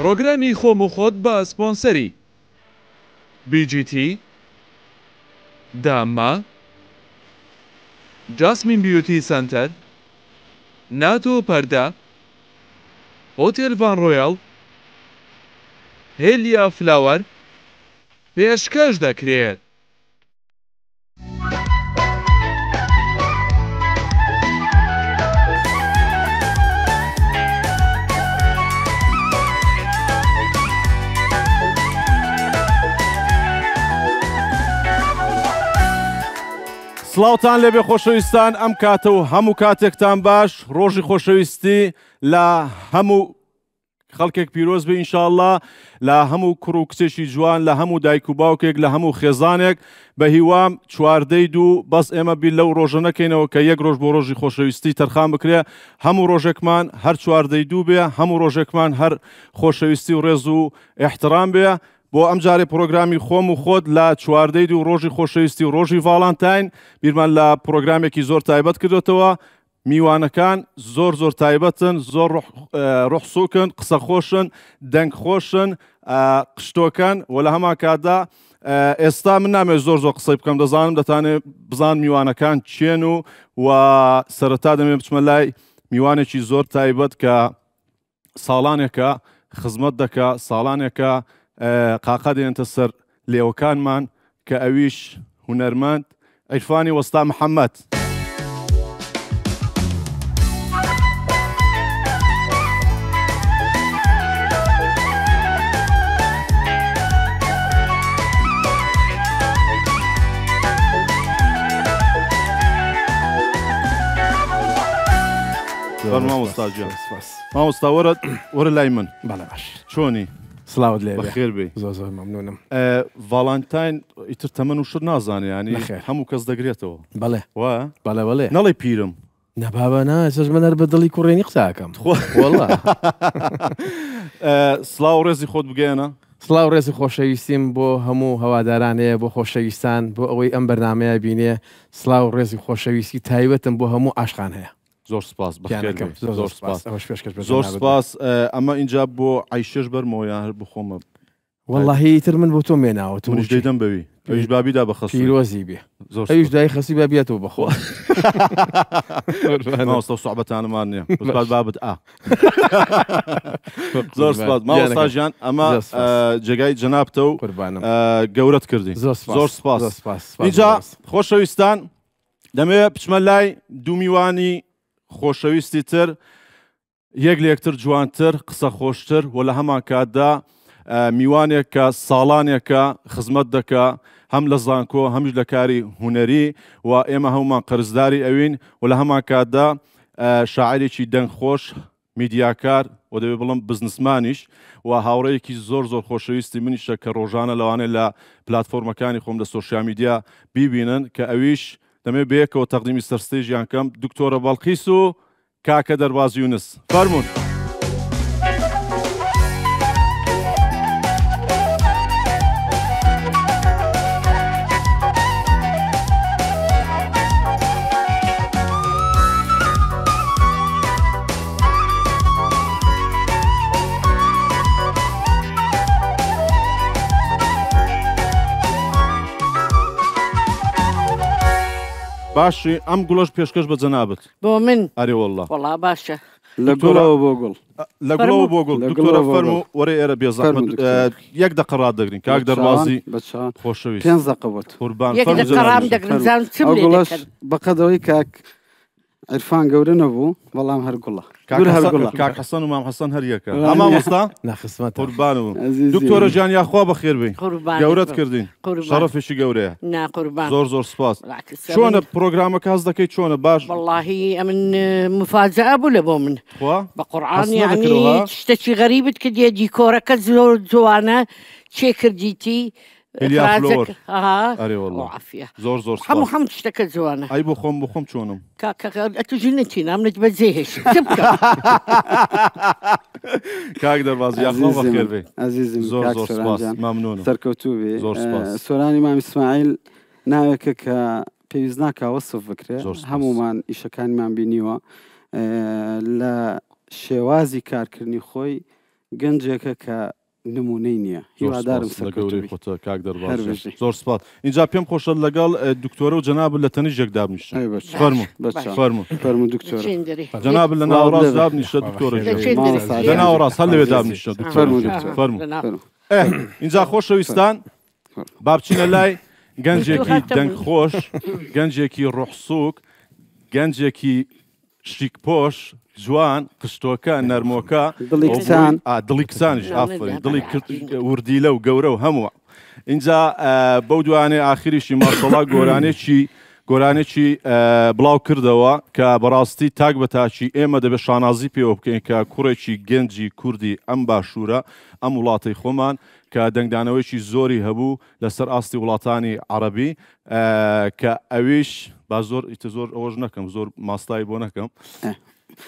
پرۆگرامی خۆم و خۆت بە سپۆنسەری BGT، داما، جاسمین بیوتی سنتەر، ناتۆ پەردە، هۆتێل ڤان ڕۆیاڵ، هێلیا فلاوەر پێشکەش دەکرێت. سڵاوتان لێبێ خۆشەویستان، ئەم کاتە و هەموو کاتێکتان باش، ڕۆژی خۆشەویستی لە هەموو خەڵکێک پیرۆز بێ ئینشاءالله، لە هەموو کوڕ و کچێکی جوان، لە هەموو دایک و باوکێک، لە هەموو خێزانێک بە هیوام چواردەی دوو بەس ئێمە بیر لەو ڕۆژە نەکەینەوە کە یەک ڕۆژ بۆ ڕۆژی خۆشەویستی تەرخان بکرێ. هەموو ڕۆژێکمان هەر چواردەی دوو بێ، هەموو ڕۆژێکمان هەر خۆشەویستی و ڕێز و احترام بێ. بۆ ئەم جارێ پرۆگرامی خۆم و خۆت لە چواردەی دوو ڕۆژی خۆشەویستی و ڕۆژی ڤاڵانتاین بیرمان لە پرۆگرامێکی زۆر تایبەت کردوێتەوە. میوانەکان زۆر زۆر تایبەتن، زۆر ڕوحسووکن، قسە خۆشن، دەنگ خۆشن، قشتۆکەن و لە هەمان کاتدا ئێستا من نامێت زۆر قسەی بکەم، دەزانم دەتانێت بزان میوانەکان چێن و سەرەتا دەمێ بچمە لای میوانێکی زۆر تایبەت کە ساڵانێکە خزمەت دەکا، ساڵانێکە قاقا دێنتە سەر لێوەکانمان کە ئەویش هونەرمەند عیرفانی وەستا محەممەد. مامۆستا وەرە لای من. بەڵێ باش. چۆنی؟ سڵاوت لێ بەخێر بێ. زۆر مەمنونم. ڤاڵانتاین ئیتر تەمەن و شت نازانێ، ینی هەموو کەس دەگرێتەوە. بەڵێ وە؟ بەڵێ بەڵێ. نەڵێ پیرم. نەبابە نا، ئێستاش من هەر بە دڵی کوڕێنی قساکەم. وەڵڵا. سڵاو و ڕێزی خۆت بگەێنە. سڵاو ڕێزی خۆشەویستیم بۆ هەموو هەوادارانەیە، بۆ خۆشەویستان، بۆ ئەوەی ئەم بەرنامەیە بینێ. سڵاو ڕێزی خۆشەویستی تایبەتم بۆ هەموو عاشقان هەیە. زۆر سپاس بەخێرکەم. زۆر سپاس. ئەوەش پێشکەش بێ. زۆر سپاس. ئەمە اینجا بۆ عیشەش بەرمەوە هەر بخۆمە. واللهی تر من بۆ تۆ مێناوە، تۆش دەیدەم بەوی ئەویش بابیدا بە خەسوو پیرۆزی بێ. ئەویش دای خەسی بابێتەوە بەخۆ. ماوەستە سوحبەتانمان نییە بابت ئا. زۆر سپاس ماوەستا ژیان، ئەمە جێگای جەنابتە و گەورەت کردی. زۆر سپاس. اینجا خۆشەویستان دەمەوێت بچمە لای دوو میوانی خۆشەویستی تر، یەک لە یەکتر جوانتر، قسە خۆشتر و لە هەمان کاتدا میوانێک کە ساڵانێکە خزمەت دەکا هەم لە زانکۆ هەمیش لە کاری هوەری و ئێمە هەمومان قەرزداری ئەوین و لە هەمان کاتدا شاعرێکی دەنگخۆش، میدیاکار و دەبێت بڵم بزنسمانیش و هاوڕەیەکی زۆر خۆشەویستی منیشە کە ڕۆژانە لەوانێت لە پلاتفۆرمەکانی خۆم لە سۆشیال میدیا بیبینن کە ئەویش دەمێ بەیەکەوە تەقدیمی سەرستێژیان کەم. دکتۆرە بەڵقیس و کاکە دەرباز یونس. فەرموون. باشی ئەم گوڵەش پێشکەش بە جەنابەت. بۆ من؟ ئەرێ وەڵڵا. وەڵا باشە. لە گوڵەوە بۆ گوڵ. لە گوڵەوە بۆ گوڵ. دکتۆرە فەرموو وەرە ئێرە بێزەحمەت یەک دەقە ڕاددەگرین. کاک دەربازی خۆشەویست. 5 دقه بوت. قوربان. یەک دەقە ڕامدەگرن زانم چم لێ دەکەن. بەقەدەوەی کاک عیرفان گەورە نەبوو، بەڵام هەر گوڵە. کاک حەسەن و مام حەسەن هەر یەکە. ئەما وەستا ناخسمەت قوربان بوو. دکتۆرە گیان یاخوا بەخێر بێ. گەورەت کردین. شەڕەفێکی گەورەیە. نا قوربان. زۆر سپاس. چۆنە پرۆگرامەکە هەست دەکەیت؟ چۆنە باش؟ واللهی ئەمن مفاجعە بوو لە بۆ من. بە قورعان یعنی شتێکی غەریبت کردیە، دیکۆرەکە زۆر جوانە، چێ کردیتی؟ هێلیا فلۆر. ئەرێ وەڵڵا عافیە. زۆر هەموو شتەکە جوانە. ئەی بۆ خۆم چۆنم؟ کاکە ئەتوژی نەچین ئەمنت بەجێ هێشت. کاک دەرباز یاخوا بەخێر بێ. عزیزم زۆر سپاس. مەمنونم. سەرکەوتوو بێ. زۆر سپاس. سۆرانی مام ئیسماعیل ناوێکە کە پێویست ناکا وەسف بکرێ، هەمومان ئیشەکانیمان بینیوە لە شێوازی کارکردنی خۆی گەنجێکە کە نمونەی نییە هیوادارم سەرگەورەی خۆتە کاک دەرباز زۆر سپاس اینجا پێم خۆشە لەگەڵ دکتۆرە و جەناب لە تەنیشێک دابنیشن فەرموو دکتۆر جەناب لە ناوەڕاست دابنیشە دکتۆرە لە ناوەڕاست هەر لەوێ دابنیشە فەرموو اینجا خۆشەویستان با بچینە لای گەنجێکی دەنگخۆش گەنجێکی ڕوحسووک گەنجێکی شیکپۆش جوان قشتۆکە نەرمۆکە دڵی کسانیش ئافرین دڵی وردیلە و گەورە و هەمووە اینجا بەو دوانێ ئاخریشی ماشەڵا گۆرانێکی بڵاو کردەوە کە بەڕاستی تاک بە تاچی ئێمە دەبێت شانازی پێوە بکەین کە کوڕێکی گەنجی کوردی ئەم باشوورە ئەم وڵاتی خۆمان کە دەنگدانەوەیکی زۆری هەبوو لەسەر ئاستی وڵاتانی عەرەبی کە ئەویش با زۆر ئەوەش نەکەم زۆر ماستایی بۆ نەکەم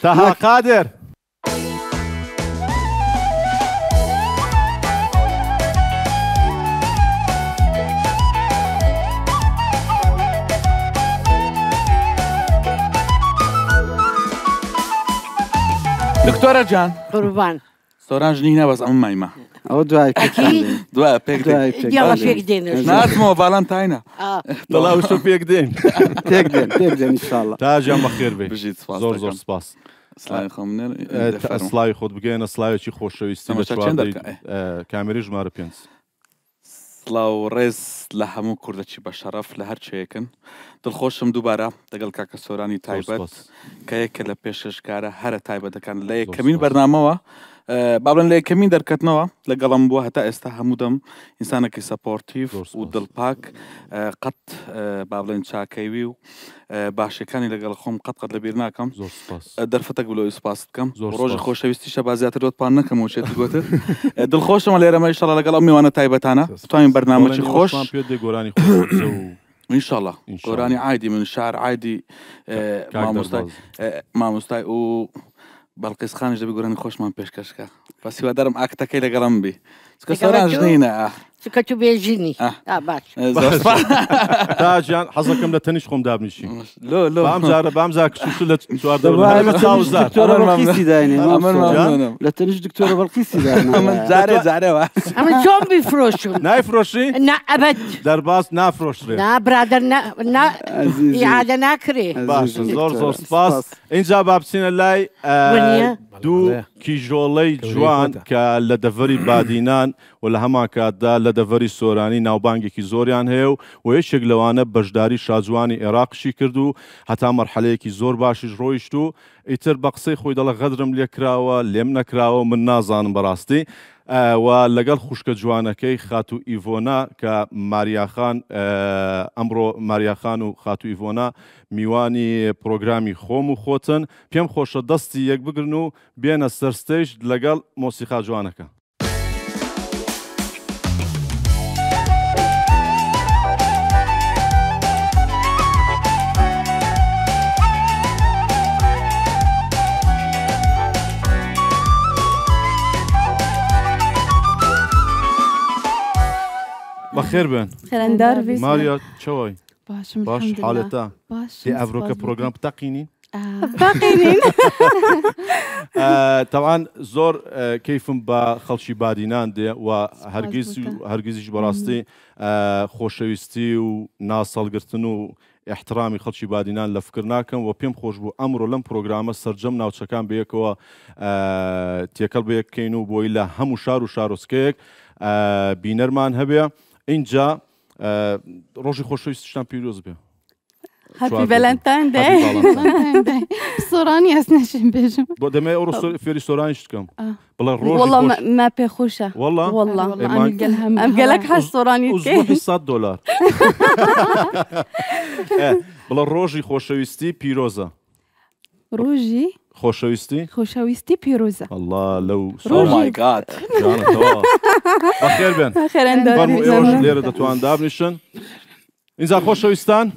تاها قادر دکتۆرە جان قوربان سۆران ژنی نەبەس ئەم مایمە ئەوە دوای دوای پێک ناتمەوە ڤالەنتاینە دڵا وشە پێک دێن ئینشاءڵڵا تا ژیان بەخێر بێ زۆر زۆر سپاس ئەسڵاوی خۆت بگەێنە سڵاوێکی خۆشەویستی بە کامێری ژمارە 5 سڵاو ڕێز لە هەموو کوردەکی بە شەرەف لە هەر چەیەکن دڵخۆشم دووبارە دەگەڵ کاکە سۆرانی تایبەت کە یەکە لە پێشەشکارە هەرە تایبەتەکان لە یەکەمین بەرنامەوە بابلن لە یەکەمین دەرکەتنەوە لەگەڵم بووە هەتا ئێستا هەموو دەم ئینسانێکی سەپۆرتیڤ و دڵپاک قەت بابلێن چاکەوی و باشەکانی لەگەڵ خۆم قەت لەبیر ناکەم دەرفەتێک بلۆی سوپاس بکەم ڕۆژی خۆشەویستیشە بازیاتر دۆتپان نەکەم و شێتی گوتر دڵخۆشەمە لێرەمە ئینشاءڵڵا لەگەڵ ئەم میوانە تایبەتانە بتوانین بەرنامەی خۆش ئینشاءڵڵا گۆرانی عایدی من شار عایدی مامۆستای و بەڵقیس خانیش دەبی گۆرانی خۆشمان پێشکەشکە بەس هیوادارم ئاکتەکەی لەگەڵم بی چکە سۆران ژنینە چکە تو بێژینی باش تاجیان حەزەکەم لە تەنیش خۆم دابنیشی بامزار کشوش لە لە تەنیش دکتۆرە بەڵقیسی جارێوە ئەمە چۆن بیفرۆشون نایفرۆشی نا ئەبەت دەرباز نافرۆشرێ نا برادر ئیعادە ناکرێ زۆر زۆر سپاس اینجا با بچینە لای دوو کیژۆڵەی جوان کە لە دەڤەری بادینان و لە هەمان کاتدا لە دەڤەری سۆرانی ناوبانگێکی زۆریان هەیە و یەکێک لەوانە بەشداری شاجوانی عێراقشی کرد و هەتا مەرحەلەیەکی زۆر باشیش ڕۆیشت و ئیتر بە قسەی خۆی دەڵە غەدرم لێکراوە لێم نەکراوە من نازانم بەڕاستی و لەگەڵ خوشکە جوانەکەی خاتو ئیڤۆنا کە ماریاخان ئەمڕۆ ماریاخان و خاتو ئیڤۆنا میوانی پرۆگرامی خۆم و خۆتن پێم خۆشە دەستی یەک بگرن و بێنە سەرستەیش لەگەڵ مۆسیقا جوانەکە بەخێر بن ماریا چۆی باش حالەتە دێ ئەڤرۆکە پرۆگرام بتەقینین تەوان زۆر کەیفم بە خەڵکی بادینان دێ و هەرگیزیش بەڕاستی خۆشەویستی و ناسەڵگرتن و احترامی خەڵکی بادینان لە فکر ناکەم و پێم خۆش بوو ئەمڕۆ لەم پرۆگرامە سەرجەم ناوچەکان بەیەکەوە تێکەڵ بەیەکەین و بۆی لە هەموو شار و شارۆچکەیەک بینەرمان هەبێ اینجا ڕۆژی خۆشەویستیشتان پیرۆز بێ Happy Valentine Day. سۆرانی هەست نەشین بێژم بۆ دەمێ ئەو فێری سۆرانیش بکەم بڵێ ڕۆژ ما پێخۆشە ئەم گەلک هەست سۆرانی $100 بڵێ ڕۆژی خۆشەویستی پیرۆزە ڕۆژی خۆشەویستی پیرۆزە الله لەو ڕۆژیگات بەخێر بێن لێرە دەتوان دابنیشن ئینجا خۆشەویستان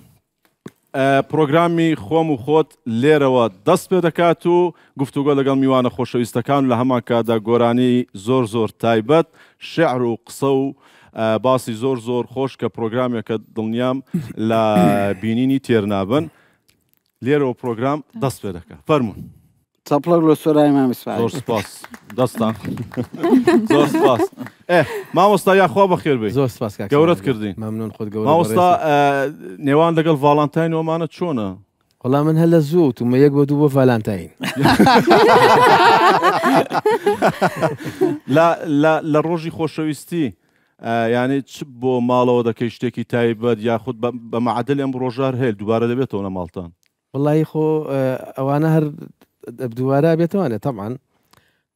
پرۆگرامی خۆم و خۆت لێرەوە دەست پێ دەکات و گفتوگۆ لەگەڵ میوانە خۆشەویستەکان لە هەمان کاتدا گۆرانی زۆر زۆر تایبەت شێعر و قسە و باسی زۆر زۆر خۆش کە پرۆگرامێکە دڵنیام لە بینینی تێر نابن لێرەوە پرۆگرام دەست پێ دەکات فەرمون چاپلەک لە سۆرای مامی سوپای زۆر سپاس دەستان زۆر سپاس مامۆستا یاخوا بەخێر بێ زۆر سپاس گەورەت کردین مەمنون خۆت گەورە مامۆستا نێوان لەگەڵ ڤاڵانتاینۆمانە چۆنە وەڵام من هەر لە زوو تومە یەک بە دوو بۆ ڤالانتاین لە ڕۆژی خۆشەویستی یعنی چ بۆ ماڵەوە دەکەی شتێکی تایبەت یاخود بە معدل ئەم ڕۆژار هەیە دووبارە دەبێتەوە لە ماڵتان وڵی خۆ ئەوانە هەر دووارە بێتوانێت تەمان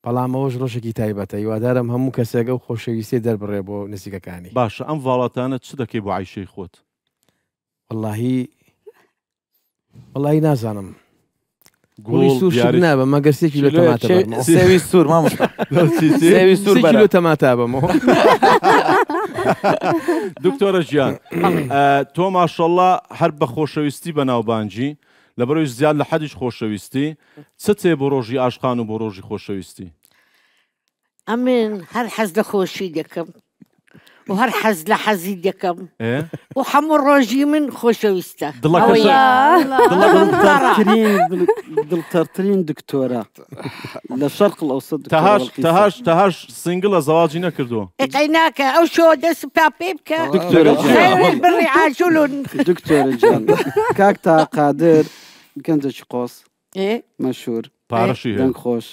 بەڵام ئەوەش ڕۆژێکی تایبەتە هیوادارم هەموو کەسێک ئەو خۆشەویستی دەربڕێ بۆ نزیکەکانی باشە ئەم ڤاڵاتانە چ دەکەی بۆ عیشەی خۆت وڵی نازانم گوڵی سوور نابە مەگەرسێکی لە تەماتە سێوی سوور مامۆستا سێوی سوور لە تەماتە بەمەوە دکتۆرە ژیان تۆ ماشەڵڵا هەر بە خۆشەویستی بەناوبانجی لەبەرەوەی زیاد لە حەدیش خۆشەویستی چ تێ بۆ ڕۆژی ئاشقان و بۆ ڕۆژی خۆشەویستی ئەمن هەر حەز لە خۆشی دەکەم و هەر حەز لە حەزی دەکەم و هەموو ڕۆژی من خۆشەویستە دڵتەرترین دکتۆرە لە شەرق الأوسط تەهاش سینگڵە زەواجی نەکردووە ئەی ناکە ئەو شۆ دەست پا پێ بکە بڕی عاجولون دکتۆرە جان کاک تا قادر گەنجێکی قۆس مەشهور پارەشی دەنگ خۆش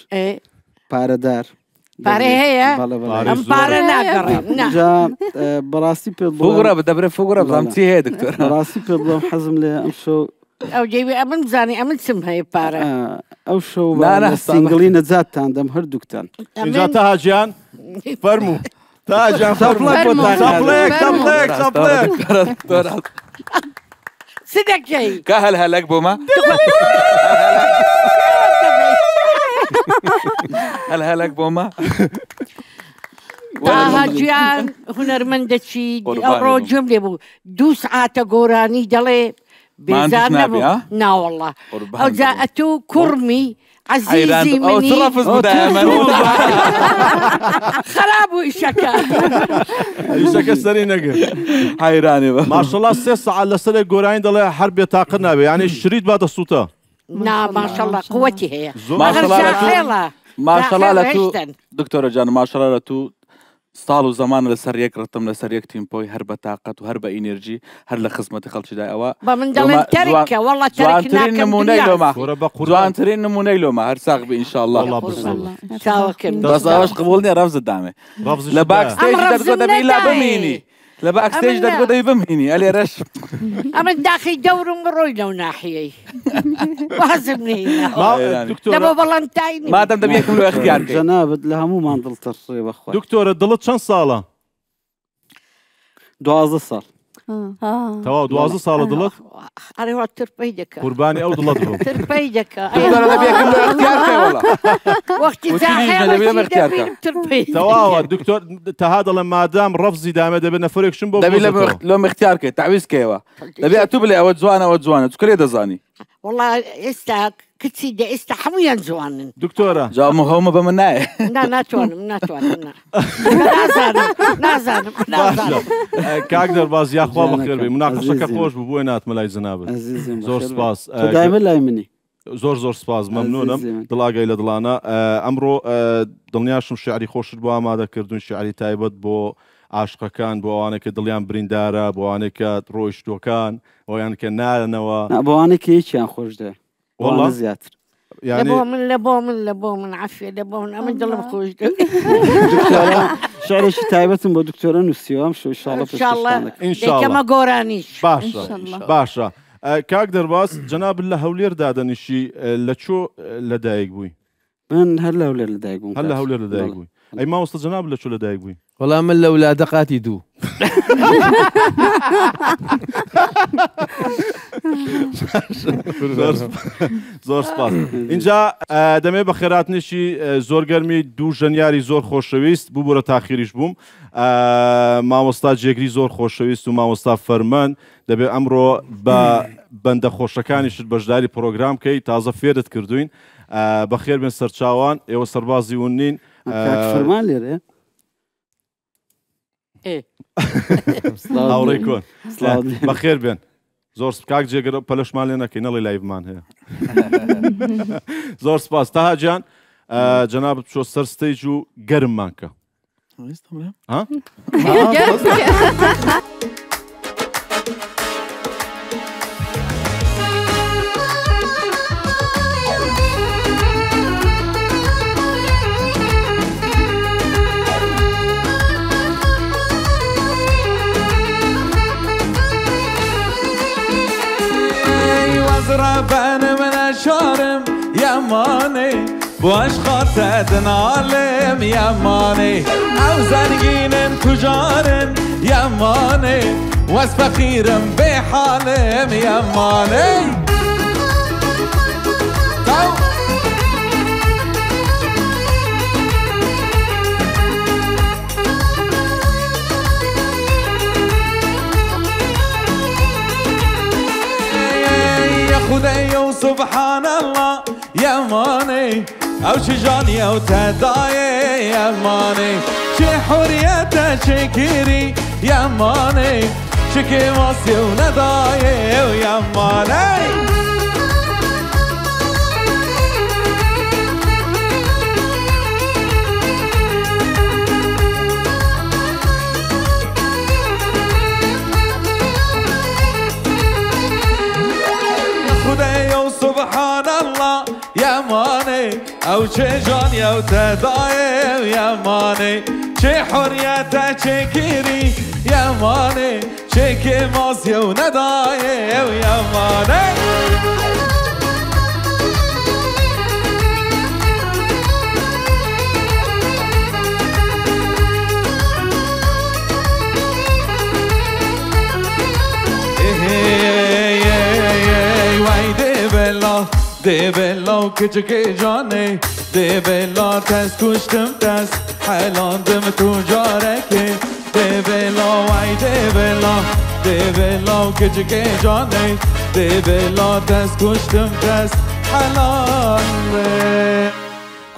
پارەدار پارەی هەیە ئەم پارە ناگەڕێم بەڕاستی پێ فوگرە دەبرێت فوگرە بڵام چی هەیە دکتۆر بەڕاستی پێ بڵام حەزم لێ ئەم شۆ ئەو جێوی ئەمن بزانانی ئەمن چم هەیە پارە ئەو شۆ سینگڵی نەجاتتان دەم هەردووکتان اینجا تاهاجیان فەرموو تاهاجیان چ دەکەی کە هەلهەلەک بۆمە هەلهەلەک بۆمە تاهاجیان هونەرمەندەچی ئەوڕۆ جم لێ بوو 2 سعاتە گۆرانی دەڵێ بێزار نەبوو ناوەڵڵا ئەو جا ئەتوو کوڕمی عزیزی منی خراب بوو ئیشەکە سەری نەگرت حەیرانێ بە ماشەڵڵا 3 سەعات لەسەرێک گۆرانی دەڵێ هەر بێتاقە نابێ یعنی شریت باتە سووتە نا ماشەڵڵا قووەتی هەیە ماشەڵڵا لە تو دکتۆرە جان ماشەڵڵا لە تو ساڵ و زەمان لەسەر یەک ڕتم لەسەر یەک تیمپۆی هەر بە تااقەت و هەر بە ئینێرجی هەر لە خزمەتی خەڵکیدا ئەوە بە من دەڵێن تەرکە وەڵڵا جوانترین نمونەی لۆمە جوانترین نمونەی لۆمە هەر ساغ بێ ئینشاءڵڵا بەس ئەوەش قبوڵ نییە ڕەفزت دامێ لە باکستێژی دەرگۆ دەبی لا بمینی لە باکستێژ دەرگۆ دەبی بمینی ئەلێ ڕەش ئەمە داخی دەورم ڕۆی لەو ناحیەی وازم لەبۆ بەڵەنتاینی مادەم دەبیەکم لە اختیار جەنابەت لە هەمومان دڵتەڕێ بەخوا دکتۆرە دڵت چەند ساڵە 12 ساڵ تەواو 12 ساڵە دڵت ئەرێوا ترپەی دەکە قوربانی ئەو دڵت بوو ترپەی دەکە وەختی تەواوە دکتۆر تەها دەڵێ مادام ڕەفزی دامێ دەبێت نەفرێکشم بۆ دەبی لۆم اختیارکەیت تعویزکەوە دەبێ ئەتوو بڵێ ئەوە جوانە ئەوە جوانە چکە لێ دەزانی وڵا ئێستا کچی دە ئێستا هەمویان جوانن دکتۆرە جاوم هەومە بە من نایە ناتوانم نازانم کاک دەرباز یاخوا بەخێر بێ مناقەشەکە خۆش بوو بۆی ناتمە لای جەنابەت زۆر سپاس دایمە لای منی زۆر سپاس مەمنونم دڵاگەی لە دڵانە ئەمڕۆ دڵنیاشم شعری خۆشت بۆ ئامادەکردوون شعری تایبەت بۆ عاشقەکان بۆ ئەوانە کە دڵیان بریندارە بۆ ئەوانەی کە ڕۆیشتۆکان ئەویان کە نارنەوە بۆ ئەوانەی کە هیچیان خۆش دێ وەڵڵا زیاتر لە بۆ من عافیە لە بۆ من ئەمە دڵم خۆش شعرێکی تایبەتم بۆ دکتۆرە نووسیوەم شو ئینشاڵڵا گۆرانیش باشە کاک دەرباز جەناب لە هەولێر دادەنیشی لە چۆ لەدایک بووی من هەر لە هەولێر لەدایک بووم هەر لە هەولێر لەدایک بووی ئەی مامۆستا جەناب لە چۆ لەدایک بووی وەڵام من لە ولادە قاتی دوو زۆر سپاس اینجا دەمێ بە خێراتنیشی زۆر گەرمی دوو ژەنیاری زۆر خۆشەویست بوو بۆرە تاخیریش بووم مامۆستا جێگری زۆر خۆشەویست و مامۆستا فەرمەند دەبێت ئەمڕۆ بە بەندە خۆشەکانیشت بەشداری پرۆگرام کەی تازە فێرت کردوین بەخێر بێن سەرچاوان ئێوە سەربازی ون نین فەرمان لێرێ هاوڕێی کۆن بەخێر بێن زۆر کاک جێگەرە پەلەشمان لێ نەکەی نەڵی لایڤمان هەیە زۆر سپاس تاهاجان جەنابەت بچۆ سەر ستەیج و گەرممان کە ربان من اشارم یمانی باش خاطر نالم یمانی او زنگینن تجارن یمانی واس فقیرم به حالم یمانی خدای و سبحان الله یمانی او چه جانی او تدای یمانی چه حریت چه گیری یمانی چه که واسی و ندای یمانی سبحان الله یمانی او چه جانی او تدای یمانی چه حریت چه گیری یمانی چه که مازی و ندای یمانی دی بلا کچک جانه دی بلا تس کشتم تس حلاندم تو جارکه دی بلا وای دی بلا کچک جانه دی بلا تس کشتم تس حلانده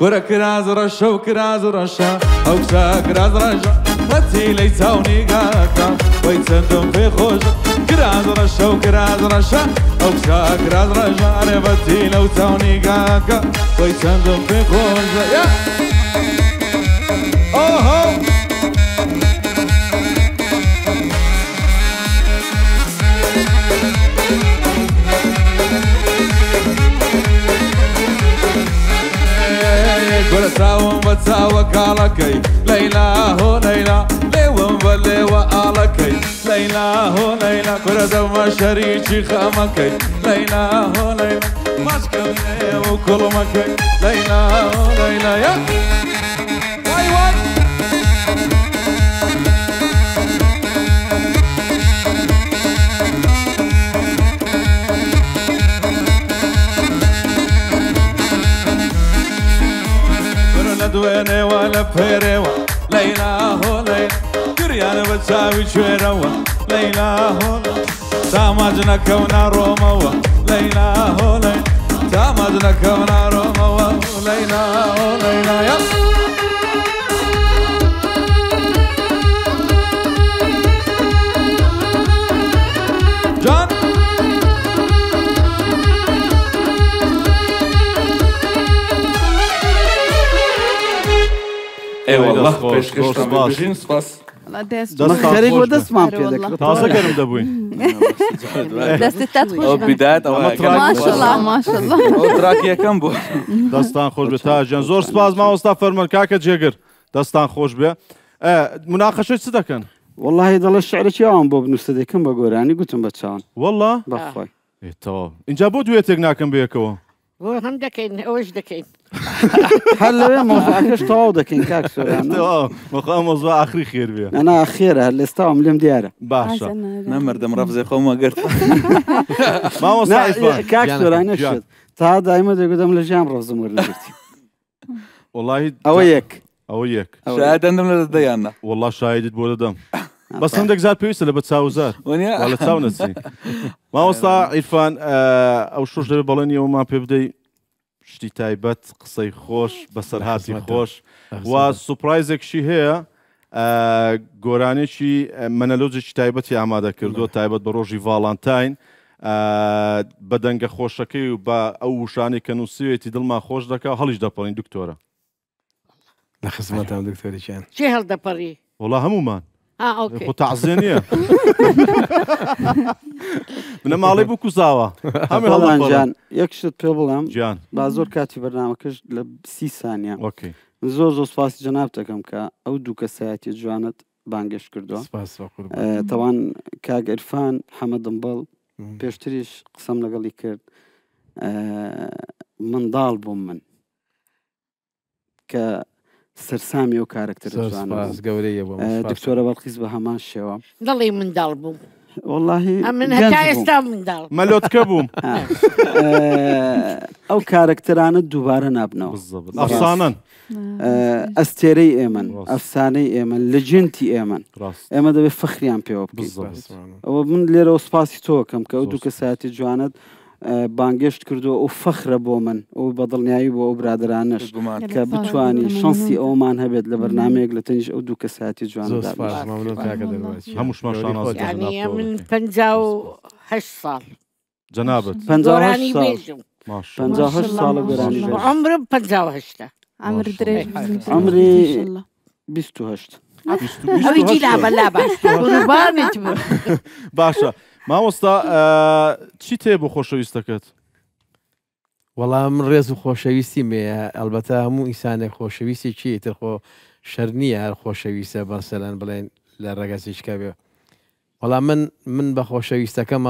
کرا کراز رشا و کراز رشا او کسا کراز رشا متی لیتاونی گاکا وی تندم فی خوش کراز رشا و کراز رشا او کسا کراز رشا اره متی لیتاونی گاکا وی تندم فی خوش اوهو ورساوم بتساوك على كي ليلى هو ليلى ليوم بليوة على كي ليلى هو ليلى كرة ما شريكي خامكي ليلى هو ليلى ماسكني وكل مكي ليلى هو ليلى يا واي واي دويني ولا بفيريوة ليلى هو ليلى كريان بتساوي شويروا ليلى هو ليلى تامجنا كونا روموا ليلى هو ليلى تامجنا كونا روموا ليلى هو ليلى يا جان اي والله باش كشتم سباس خريج ودسمان في ذاك تازه گرم دبوین دستت خوش بداية ما شاء الله ما شاء الله او تراكيا كم بو دستان خوش به تاجان زور سپاس ما استا فرمان كاكا جيگر دستان خوش به مناقشه چه دکن والله ضل الشعر شيوان بو بنستديكم بقوراني قلتم بتشان والله بخوي تمام اینجا بود دویتک ناکن بیکو هم دكين اوش دكين هلا موضوعك طاو دكين كاك سوران تمام موضوع اخري خير بيه انا اخيرا هلا استوى مليم دياره باشا نمر دم رفزي خو ما قلت ما وصل كاك سوران نشد تا دائما قدام لجام رفز مر والله اويك شاهد عندنا لديانا والله شاهدت بولدم بس عندك زاد بيوس اللي بتساوزات ولا تساونسي ما وصل عرفان او شوش دبي بالني وما بيبدي شتي تايبت قصي خوش بسر هاتي خوش وسبرايزك شي هي گۆرانێکی مەنەلۆجێکی تایبەتی ئامادە کردو تایبەت بە ڕۆژی ڤاڵانتاین بە دەنگە خۆشەکەی و بە ئەو وشانی کە نووسێتی دڵمان خۆش دەکا هەڵیش دەپەڕین دکتۆرە لە خزمەتان دکتۆریان چێ هەڵدەپەڕی وڵا هەمومان ئۆکێ خۆ تەعزیە نییە منە ماڵی بوو کوزاوە هەمێ هەڵانجان یەکشت پێ بڵام گیان با زۆر کاتی بەرنامەکەش لە 30 سانیا ئۆکێ زۆر زۆر سپاسی جەناب دەکەم کە ئەو دوو کەسایەتی جوانت بانگەشت کردووە تەوان کاک عرفان حەمەد دەمبەڵ پێشتریش قسەم لەگەڵی کرد منداڵ بووم من کە سەرسامی و کارکتەر جوانە دکتۆرە بەڵقیس بە هەمان شێوە دڵی منداڵ بووم واللهی من هەتا ئێستا منداڵ مەلۆتکە بووم ئەو کارکتەرانە دووبارە نابنەوە ئەفسانەن ئەستێرەی ئێمەن ئەفسانەی ئێمەن لەجێنتی ئێمەن ئێمە دەبێت فەخریان پێوە بکەین ئەوە من لێرەوە سپاسی تۆکەم کە ئەو دوو کەسایەتی جوانت بانگەشت کردووە ئەو فەخرە بۆ من ئەو بەدڵنیایی بۆ ئەو برادرانش کە بتوانی شانسی ئەومان هەبێت لە بەرنامەیەک لە تەنیش ئەو دوو کەسایەتی جوانە هەمووشمان من 58 ساڵ جەنابەت 58 ساڵە گۆرانی عمرم 58 عمری 28 ئەوی جیلابە لابە قوربانت بم باشە مامۆستا چی تێ بۆ خۆشەویستەکەت وەڵام من ڕێز و خۆشەویستی مێ ئەلبەتە هەموو ئینسانێک خۆشەویستی چی تر خۆ شەر نییە هەر خۆشەویستە بەسەرەن بڵێن لە ڕێگەزیشکە بێ وەڵام من بە خۆشەویستەکەم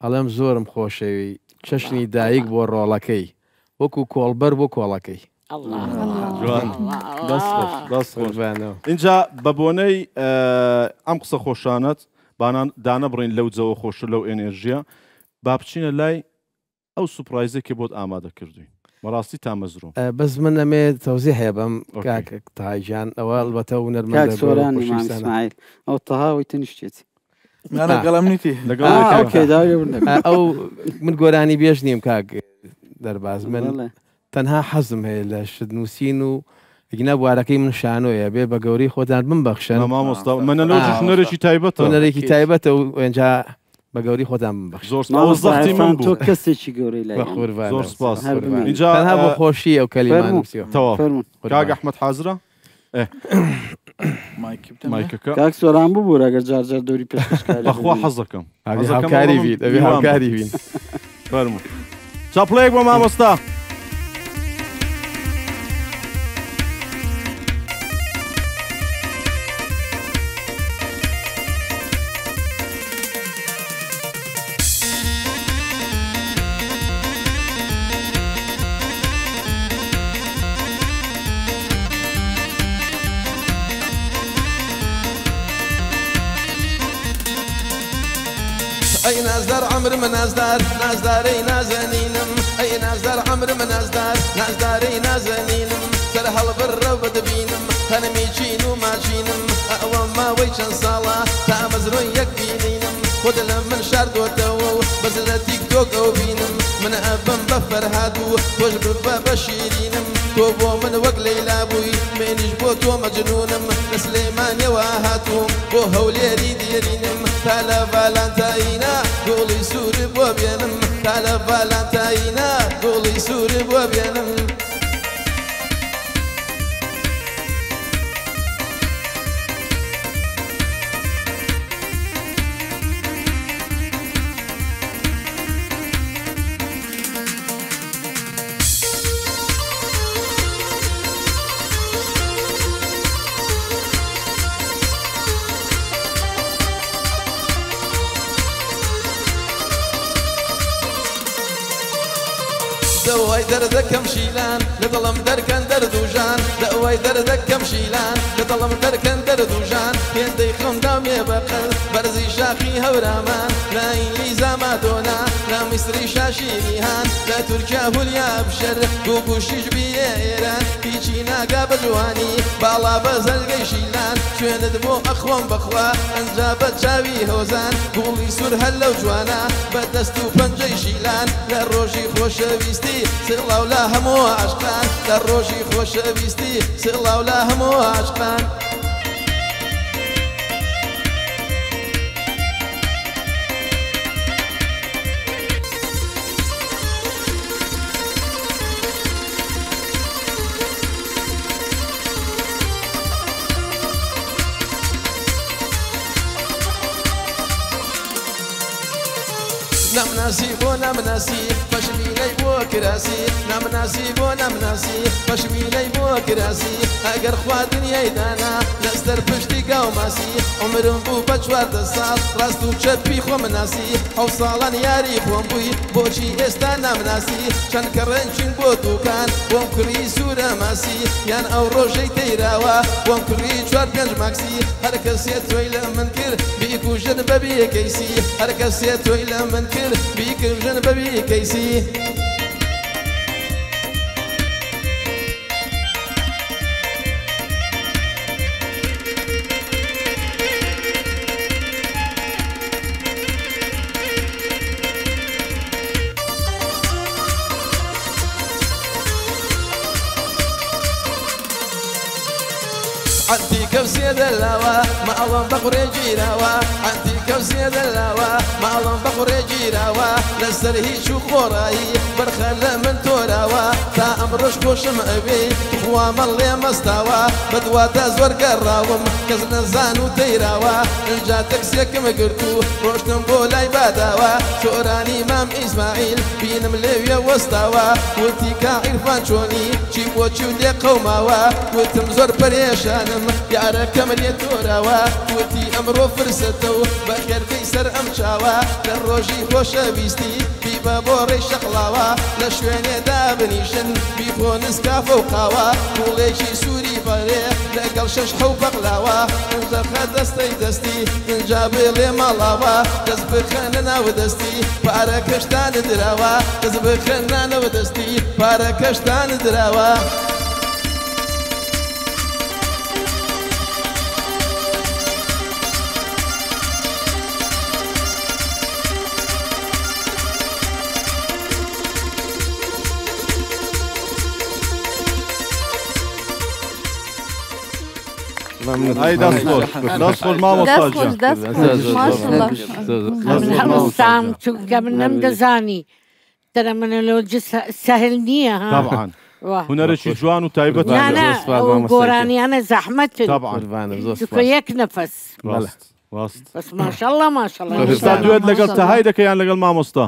ئەڵێم زۆرم خۆشەوی چەشنی دایک بۆ ڕۆڵەکەی وەکو کۆڵبەر بۆ کۆڵەکەی اینجا بە بۆنەی ئەم قسە خۆشانت دانە بڕین لەو جەوە خۆشە لەو ئێنێژیە با بچینە لای ئەو سوپرایزێکی بۆت ئامادە کردوین بەڕاستی تا مەزروم بەس من ئەمێ تەوزی هەیە بەم تاجان ئەوە ئەلبەتە و نەرمەسمایل ئەو تەهاوی تەنیشتێتی لەگەڵم نیتی ئەو من گۆرانی بێژ نیم کاک دەرباز من تەنها حەزم هەیە لە شتنووسین و گنە بوارەکەی من شانۆیە بێ بە گەوری خۆتان بمبەخشن مامۆستا منەرێکی تایبەتە هوەرێکی تایبەتە و ئێنجا بە گەوری خۆتان بمبەخش زۆرزەختی من تۆ کەسێکی گەورەی لای زۆر سپاس تەنها بۆ خۆشی ئەو کەلیمان کاک ئەحمەد حازرە کاک سۆران ببوو ئەگەر جارجار دەوری پێشکاری بەخوا حەزەکەم هاوکاری بین ئەوێ هاوکاری بین فەرموو چاپڵەیەک بۆ مامۆستا أي نازدار عمر من نازداري نازنينم أي نازدار عمر من نازداري نازنينم سر هالبر بدبينم أنا ميجين وما جينم أقوى ما ويشن صالة تامزرون يكبينينم خد من شارد وتو بس تيك توك أو بينم من أبن بفر هادو توش بشيرينم تو بو من وق ليلى بوي منيش بو تو مجنونم سليمان يواهاتو بو هوليري ديرينم تالا فالانتاينا قولي سوري بو بينم تالا فالانتاينا قولي سوري بو بينم دواي دردكم شيلان لظلم دركن دردوجان دواي دردكم شيلان لظلم دركن دردوجان يدي خم دام يبقل برزي شاخي هورامان لا إنجليزا ما دونا لا مصري شاشي نيهان لا تركيا هوليا بشر بوكوشيش بييران بيجي ناقا بجواني بالا بزلقي شيلان شوين دبو أخوان بخوا انجابت جاوي هوزان قولي سور هلو جوانا بدستو بنجي شيلان للروشي خوش بيستي سغلا ولا همو عشقان للروشي خوش بيستي سغلا ولا همو عشقان نامناسی بۆ نامناسی پەشمینەی بۆ کراسی نامناسی بۆ نامناسی پەشمینەی بۆ کراسی ئەگەر خوا دنیای دانا لەستەر پشتی گاوماسی عمرم بوو بە 14 ساڵ ڕاست و چەپی خۆمناسی 7 ساڵان یاری خۆم بووی بۆچی ئێستا نامناسی چەند کە ڕێنچین بۆ دووکان بۆم کوڕی سوورە ماسی یان ئەو ڕۆژەی تەیراوە بۆم کوڕی 4-5 ماکسی هەر کەسێ تۆی لە من کرد بیکوژن بەبێ کەیسی هەر کەسێ تۆی لە من کرد بیکوژن بەبێ کەیسی عندي كوسي دلاوة ما أظن بقري جيراوة عندي كوسي دلاوة ما أظن بقري جيراوة لسر هيش وخوراي برخل من توراوة تا أمرش كوشم أبي خوا ملي مستوى بدوا تزور قراوم كزن زانو تيراوة نجا تكسيك مقرتو روشتم بولاي باداوة شوراني مام إسماعيل بينم ليويا وستاوة وتيكا عرفان شوني شيبو تشولي قوماوة وتم زور بريشانم یارەکەم لێ تۆراوە وتی ئەمڕۆ فرسەتە و بەخێرکەی سەر ئەم چاوە لە ڕۆژی خۆشەویستی بیبە بۆ ڕێی شەقڵاوە لە شوێنێدا بنیشن بیخۆ نسکافە و قاوە کوڵێکی سووری بەرێ لەگەڵ 6 حەو بەقلاوە ئەنجەخە دەستەی دەستی ئەنجا بێڵێ ماڵاوە دەست بخەنە ناو دەستی پارە کەشتان دراوە دەست بخەنە ناو دەستی پارە کەشتان دراوە هاي دست خوش ما مستاجر ما شاء الله هەڵستام چونکە من نەمدەزانی تەنە منە لۆ سەهل نییە طبعا هنرێکی جوان و تایبەت گۆرانیانە زەحمەتن چونکە یەک نەفەس بەس ماشەڵڵا ماشەڵڵا دوێت لەگەڵ تەهای دەکەیان لەگەڵ مامۆستا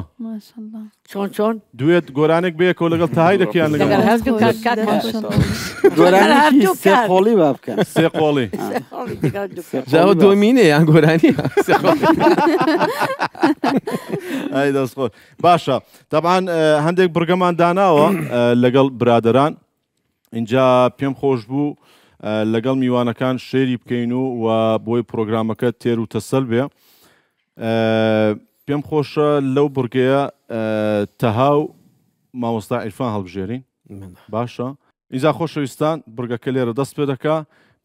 چۆن دوێت گۆرانێک بەیەکەوە لەگەڵ تەهای دەکەیان لەگەڵ گۆرانێکی سێ قۆڵی با بکەن سێ قۆڵی جاوە دۆمینێ یان گۆرانی ئای دەستخۆش باشە طبعاً هەندێک بڕگەمان داناوە لەگەڵ برادەران اینجا پێم خۆش بوو لەگەڵ میوانەکان شێری بکەین و بۆی پرۆگرامەکە تێر و تەسەل بێ پێم خۆشە لەو بڕگەیە تەها و مامۆستا عیرفان هەڵبژێرین باشە ئینجا خۆشەویستان بڕگەکە لێرە دەست پێ دەکا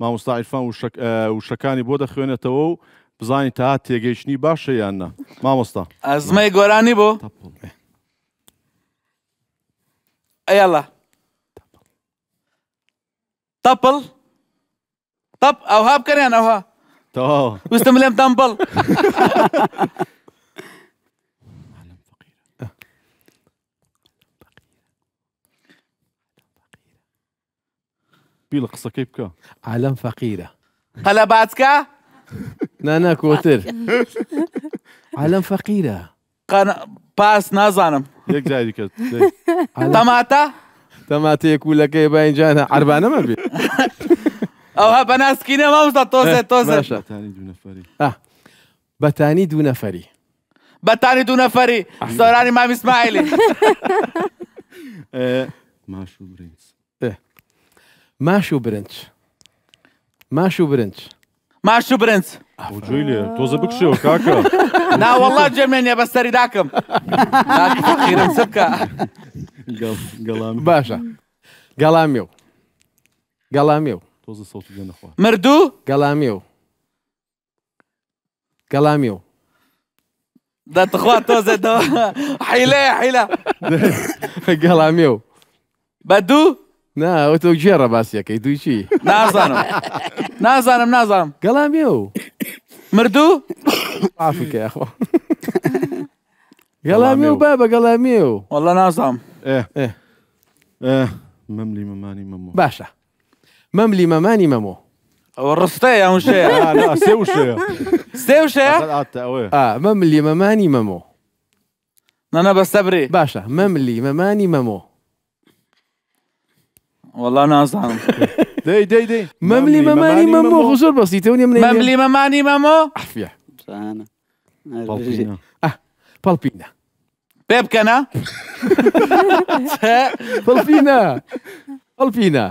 مامۆستا عیرفان وشەکانی بۆ دەخوێنێتەوە و بزانین تەها تێگەیشتنی باشە یان نە مامۆستا ئەزمەی گۆرانی بۆ ئەیەڵە تەپڵ طب ئەوها بکەریان ئەوها وستم لێم تەمپڵ بیڵە قسەکەی بکە عالەم فەقیرە هەلە باتکە نانا کۆتر عالەم فەقیرە پاس نازانم یەک جای دیکە تەماتە تەماتەیە کوولەکەی باینجانە عەربانەمە بێ ئەوها بەناسکینە مامۆستا تۆزێ بەتانی دوو نەفەری بەتانی دوو نەفەری سۆرانی مام ئیسماعیلی ماش و برنج ماش و برنج ماش و برنج ماش و برنج جوی لێ تۆزە بکشەوە کاکە ناوەڵڵا جێمێنێ بەسەری داکەم فەقیرم چ بکە باشە گەڵامیێو گەڵامیێو تۆزە سەوت لێ نەخوا مردوو گەڵامیێو گەڵامیێو دەتخوا تۆزێتەوە حیلە گەڵامیێو بەدوو نا ئەو تۆ گێڕە باسیەکەی دوی چی نازانم گەڵامیێو مردوو ئافیکە یاخوا گەڵامیێو بابە گەڵامیێو وەڵڵا نازانم مەملی مەمانی مەمۆ باشە مەملی مەمانی مەمۆ ئەوە ڕستەیە ئەو شەیە سێ وشەیە سێ وشەیە مەملی مەمانی مەمۆ نانا بستبري باشا مملي مماني ممو والله نازعم دي مملي مماني ممو غزور بسيطة مملي مماني ممو عفية أنا بالبينا بيب كنا بالبينا بالبينا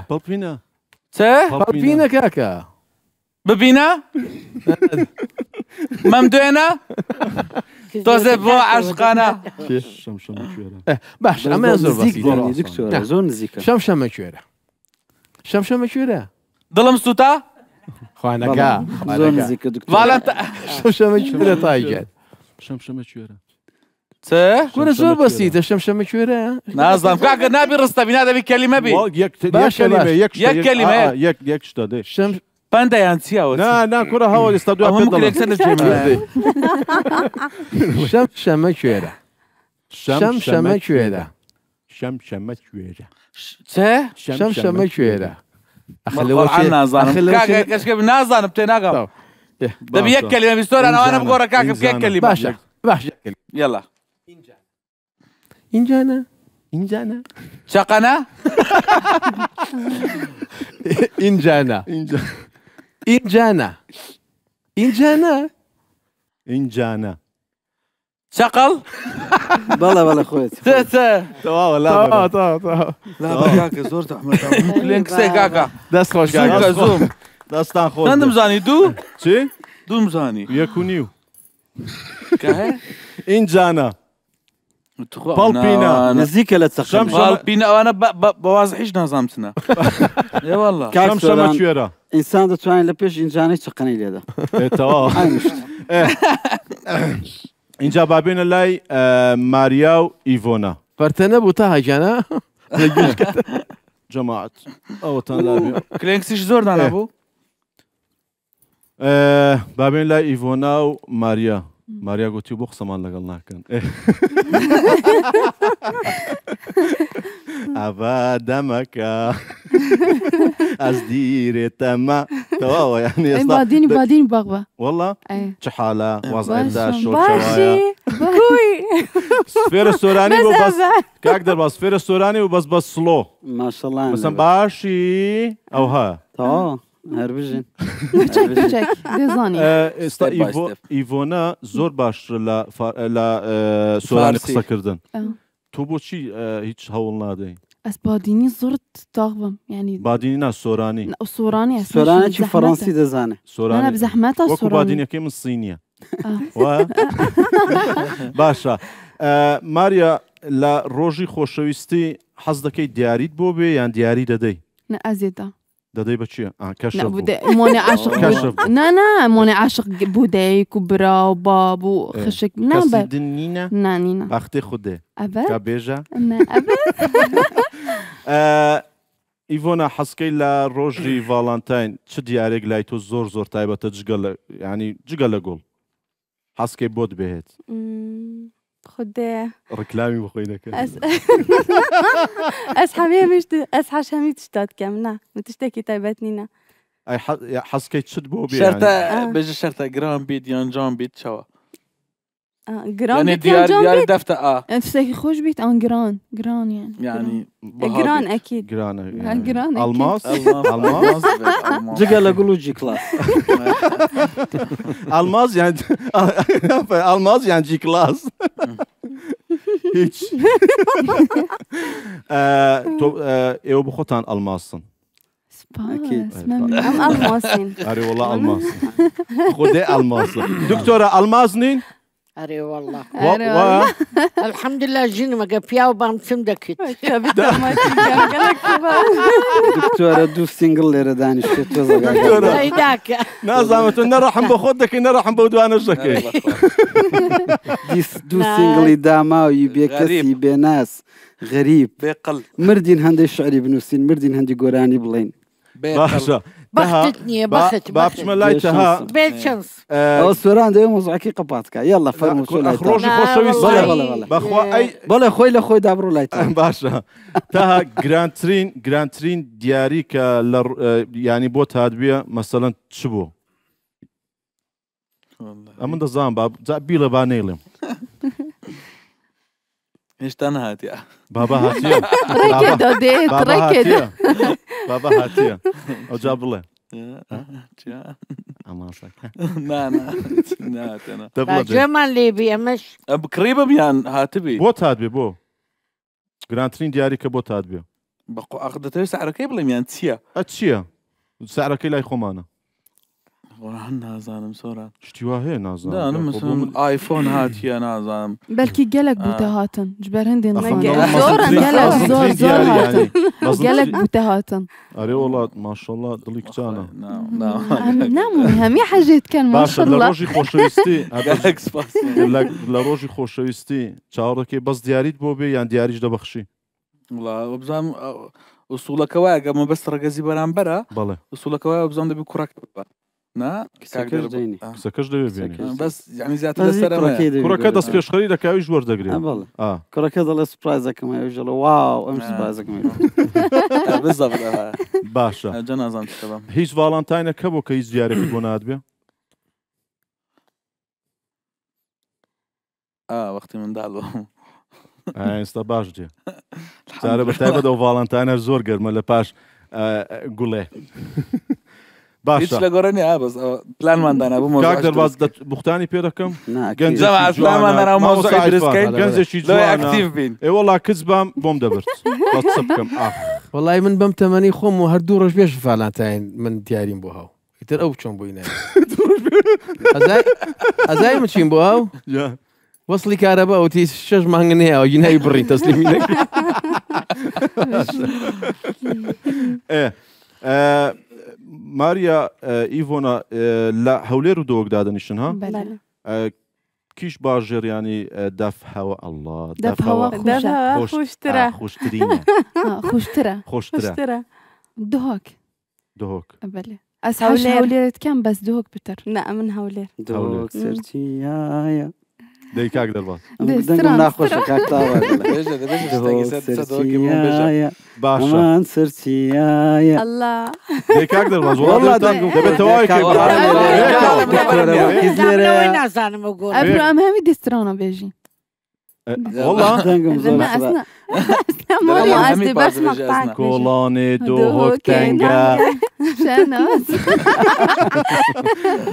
كاكا ببينا ممدونا توزي بو عشقانا باش اما زور بسيطة دكتور زور نزيكا شمشمة كورة ظلم سوتا خوانكا زور نزيكا دكتور فالنتا شمشمة كورة طايجات شمشمة كورة كورة زور بسيطة شمشمة كورة نازم كاكا نابي رستا بنادم كلمة بي يك كلمة يكشتا دي باندا يانسيا نا كورة هوا يستبدوها ممكن يكسر الجيم شمشمة كورة شمشمة كورة شمشمة كورة أخلي نازم كاكا كشكب نازم بتناقم ده بيك كلمة بيستور أنا وأنا بقول كاكا بيك كلمة باشا يلا إنجانا شقنا إنجانا شقل بلا خويا توا لا كاكا زور أحمد لينك سي كاكا دست خوش كاكا زوم دستان خوش كان مزاني دو چی؟ دو مزاني يكونيو كه إنجانا بالبينا نزيكا لا تسخن بالبينا وأنا بوازحيش نظامتنا يا والله شمشمة كورة إنسان دتواني لبيش إنجاني تقني لي هذا توا اینجا بابين لاي ماريا و إيفونا فرتنا بوتاها جانا جماعة أو تنلابي كلينكسيش زور دانا بو بابين لاي إيفونا و ماريا قلت بو قسمان لقلنا كان أبا دمك أصدير تما توا يعني بعدين بغبة والله شحالة وضع الداش باشي بوي سفير السوراني وبس كاقدر بس سفير السوراني وبس سلو ما شاء الله مثلا باشي أو ها توا هربجين تشك ديزاني إيفونا زور باش لا سوراني قصة كردن تو بوشي هيك هول نادي اس باديني زرت طاغبم يعني باديني سوراني سوراني شي فرنسي دزانه انا بزحمتها وكو باديني كيم الصينيه باشا ماريا لا روجي خوشويستي حظ دكي دياريت بوبي يعني دياري ددي نا ازيدا ددي بتشي كشف موني عاشق نا موني عاشق بودي كبرى وباب وخشك نابا دنينا نانينا اختي خدي ابا كابيجا ابا إيفونا حسكي لا روجي فالنتاين چ دياريك لايتو زور تايبه جگل يعني جگل قول حسكي بود بهت خدي ركلامي بخوينك أصحابي مش أصحابي تشتات كامنا متشتكي تايبتنينا أي حسكي تشد بو بي شرطة بيجي شرطة جرام بيت يان جام بيت شوا جران يعني ديار دفتة أنت تشتكي خوش بيت جران يعني جران أكيد جران ألماس جيجا لقولو جي كلاس ألماس يعني ألماس يعني جي كلاس هيك إيو بخوتان ألماسن أكيد أم ألماسين أري والله ألماس خدي ألماس دكتورة ألماسنين أري والله الحمد لله جيني ما قفيا وبام سمدكت دكتورة دو سينجل لرداني شتوزا دكتورة هيداك نازمت نرحم بخدك نرحم بودوانا الشكي دو سينجل داما ويبي كسي يبي ناس غريب بيقل مردين هندي شعري بنوسين مردين هندي قراني بلين باشا بختتني بابش ملايتها بيت شمس السوران ده موضوع كي قباتك يلا فرموا شو لايتها خروج خوشويس بلا بخوا اي بلا خوي لخوي دابرو لايتها باشا تها جرانترين دياريك يعني بوت هادبيا مثلا شبو امن دزام باب بيلا بانيلم هێشتا نهاتیە بابا هاتیە ڕێکێدا دێت ڕێکێدا بابا هاتیە ئەو جا بڵێ جێمان لێبی ئەمەش بکڕی بەمیان هاتبی بۆ هاتبێ بۆ گرانترین دیاری کە بۆ هاتبێ دەتەوێت سعرەکەی بڵێمیان چییە؟ چییە؟ سعرەکەی لای خۆمانە هەن نازانم سۆران شتی وا هەیە نازانم ئایفۆن هاتیە نازانم بەلکی گەلک بوتە هاتن ژبەر هەندێن گەلک بوتە هاتن ئەرێ وڵات ماشەڵڵا دڵی کچانە نامووی هەمی حەژێتکەن باشە لە ڕۆژی خۆشەویستی لە ڕۆژی خۆشەویستی چاوەڕێکی بەس دیاریت بۆ بێ یان دیاریش دەبەخشی بزانام ئوسوڵەکەوایە گەمە بەست ڕگەزی بەرامبەرە بەڵێ ئوسوڵەکەوایە بزان دەبی کوڕک کسەکەش دەوێت بەس ینی زیاتر لەسەر کوڕەکە دەست پێشخەری دەکاویش وەردەگرێت کوڕەکە دەڵێ سپرایزەکەم ژەڵە واو ئەم سپرایزەکەم باشە نازان هیچ ڤاڵانتاینەکە بۆ کە هیچ دیارێکی بۆ ناتبێ وەختی منداڵ ئێستا باش دێ جارە بە تایبەت ئەو ڤاڵانتاینە زۆر گەرمە لە پاش گوڵێ باشە لە گۆرەنی بەس پلانماندانا بوو کاک دەرباز بوختانی پێ دەکەم گەنجێکی ئەکتیڤ بین ئێوەڵا کچ بام بۆم دەبرد بکەم وەڵای من بەم تەمەنی خۆم و هەردوو ڕۆژ پێش ڤالانتاین من دیاریم بۆ هاو ئیتر ئەو چۆن بووینە ئەزای مچین بۆ هاو وەسڵی کارەبا وتی 6 مانگە هەیە ژینایی بڕی تەسلیمی ماریا ئیڤۆنا لە هەولێر و دۆک دادەنیشن ها کیش باژێریانی دەفهەوە ئەڵڵا خۆشترە دۆک بەێ ئەس هەولێرتکەم بەس دۆک بتر نا من هەولێر سەرچیایە دەی کاک دەرباز ناخۆشە باشە سەرچیایە دەی کاک دەرباز نازانم ئەبرو ئەم هەمی دەسترانە بێژی کۆڵانێ دۆهۆک تەنگە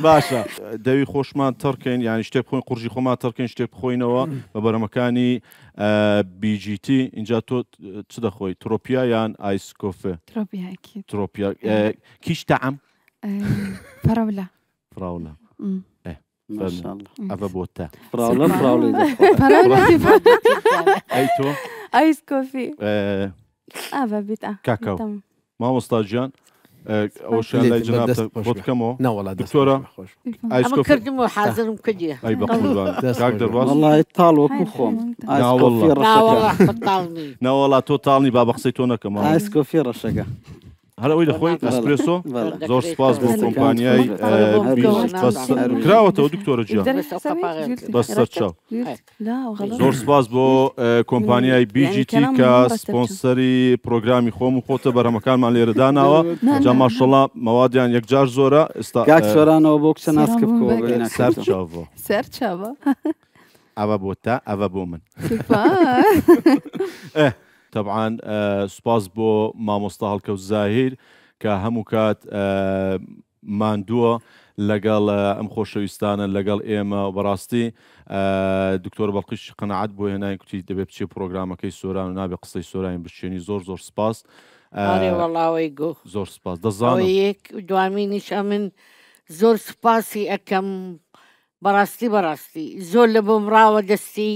باشە دەوی خۆشمان تەڕکەین یانی شتێک بخۆین قورژی خۆمان تەڕکەین شتێک بخۆینەوە بە بەرەمەکانی BGT اینجا تۆ چ دەخۆی ترۆپیا یان ئایسکۆفێ ترۆپیا کیش تەعەم فراولە ئەvە بۆ تە ئەی تۆ ئایسکۆفی کاکاو مامۆستا گیان ئەوشیان لای جناب بۆ بکەمەوە دکتۆرە کردمەوە حازرم کردی ئەی بەقوربان کاک دەرباز وەڵای تاڵوەکو خۆم ناوەڵا تۆ تاڵنی با بە قسەی تۆ نەکەم ئایسکۆفی ڕەشەکە هەر ئەوەی دەخۆی ئەسپرێسۆ زۆر سپاس بۆ کۆمپانیای کراوەتەوە دکتۆرە گیان بەس سەرچاو زۆر سپاس بۆ کۆمپانیای BGT کە سپۆنسەری پرۆگرامی خۆم و خۆتە بەرهەمەکانمان لێرە داناوە جا ماشەڵڵا مەوادیان یەکجار زۆرە ئێستا کاک سۆرانەوە بۆ کچە ناسکە بکەوە سەرچاوە ئەوە بۆ تا ئەوە بۆ من طبعا سپاس بۆ مامۆستا هەڵکەوت زاهیر کە هەموو کات ماندووە لەگەڵ ئەم خۆشەویستانە لەگەڵ ئێمە بەڕاستی دکتۆر بەڵقیش قەنەعەت بۆ هێنای کوتی دەبێت بچێ پرۆگرامەکەی سۆران و نابێ قسەی سۆرانی بشێنی زۆر سپاس وەڵاوی گۆ زۆر سپاس دەزانم یەک دوامینیش ئەمن زۆر سپاسی ئەەکەم بەڕاستی زۆر لە بۆ مراوە دەستی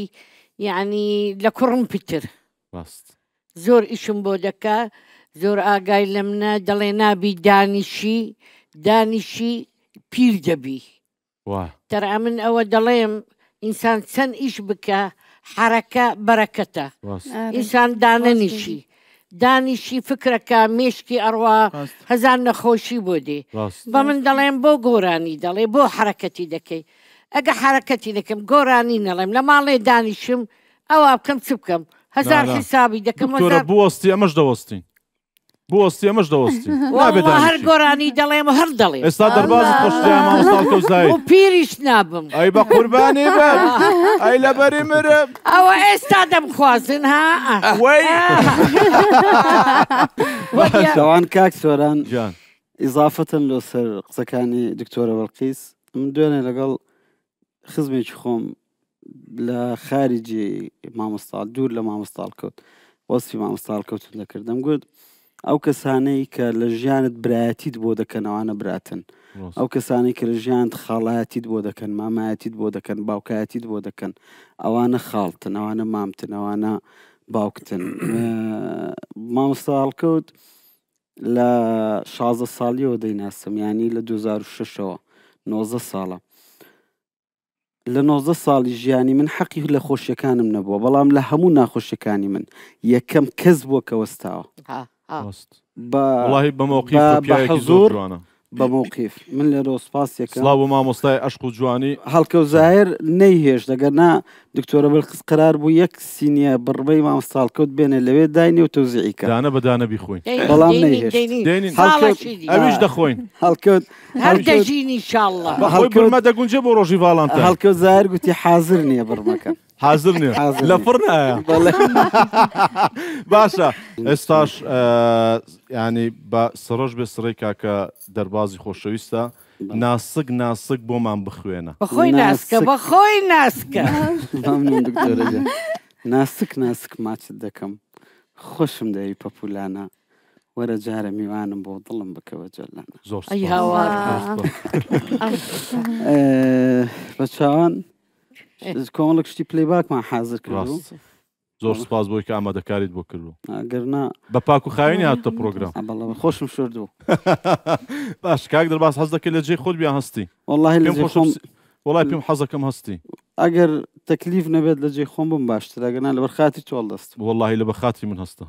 یعنی لە کوڕم پتر زۆر ئیشم بۆ دەکا زۆر ئاگای لە منە دەڵێ نابی دانیشی پیر دەبی تەرا من ئەوە دەڵێم ئینسان چەند ئیش بکە حرەکە بەرەکەتە ئینسان دانیشی فکرەکە مێشکی ئەڕوا هەزار نەخۆشی بۆ دێ بە من دەڵێم بۆ گۆرانی دەڵێ بۆ حرەکەتی دەکەی ئەگە حرەکەتی دەکەم گۆرانی نەڵێم لە ماڵێ دانیشم ئەوە بکەم چ بکەم هەزار حسابی دەکەم بوەستی ئەمەش دەوەستین بوەستی ئەمەش دەوەستی هەر گۆرانی دەڵێم هەر دەڵێم ئێستا دەربازت خۆشتیان مامۆستاڵکە و زاید و پیریش نابم ئەی بە قوربانی بە ئەی لەبەری مرم ئەوە ئێستا دەمخوازن ها وەی شەوان کاک سۆران جان ئیزافەتن لەسەر قسەکانی دکتۆرە بەڵقیس من دوێنێ لەگەڵ خزمێکی خۆم لە خارجی مامۆستاڵ دوور لە مامۆستاڵ کەوت وەسفی مامۆستاڵ کەوتم دەکردم گوت ئەو کەسانەی کە لە ژیانت برایەتیت بۆ دەکەن ئەوانە براتن ئەو کەسانی کە لە ژیانت خاڵایەتیت بۆ دەکەن مامایەتیت بۆ دەکەن باوکایەتیت بۆ دەکەن ئەوانە خاڵتن ئەوانە مامتن ئەوانە باوکتن مامۆستاڵ کەوت لە 16 ساڵیەوە دەیناسم ینی لە 2006ەوە 19 ساڵە لە 19 ساڵی ژیانی من حەقی لە خۆشیەکانم نەبووە بەڵام لە هەموو ناخۆشیەکانی من یەکەم کەس بووە کە وەستاوە وڵاهی بە حەزوور بە مووقیف من لێرە سپاسێکە سڵاو بە مامۆستای عەشق و جوانی هەڵکە و زاهر نەیهێش دەگەرنا دکتۆرە بەڵقیس قرار بوو یەک سینیە بڕبەی مامۆستاڵ کەوت بێنێ لەوێ داینێ و تەوزیعی کە دانە بەدانە بیخۆین بەڵام نەیهێش ئەویش دەخۆین هەڵکەوت هەر دەژین ئینشاءالله بەخۆی برمە دەگونجێ بۆ ڕۆژی ڤاڵانتە هەڵکەوت زاهر گوتی حازر نییە بڕمەکە حازر نییە لە فڕنایە باشە ئێستاش ینی بە سڕۆژ بێ سڕێک کاکە دەربازی خۆشەویستە ناسک ناسک بۆمان بخوێنە بەخۆی ناسکە بەخۆی ناسکە ناسک ناسک ماچت دەکەم خۆشم دەوی پەپولانە وەرە جارە میوانم بۆ دڵم بکەوە جەلانە زۆر بە چاوان کۆمەڵک شتی پلەیباکمان حازر کردو زۆر سپاس بۆی کە ئامادەکاریت بۆ کردو ئەگەرنا بە پاک و خاوێنی هاتە پرۆگرام بەڵام خۆشم شردوو باش کاک دەرباز حەز دەکەی لە جێی خۆت بیان هەستی وڵای پێم حەزەکەم هەستی ئەگەر تەکلیف نەبێت لە جێی خۆم بم باشتر ئەگەرنا لەبەر خاتی تۆڵ دەست وەڵاهی لەبەر خاتی من هەستە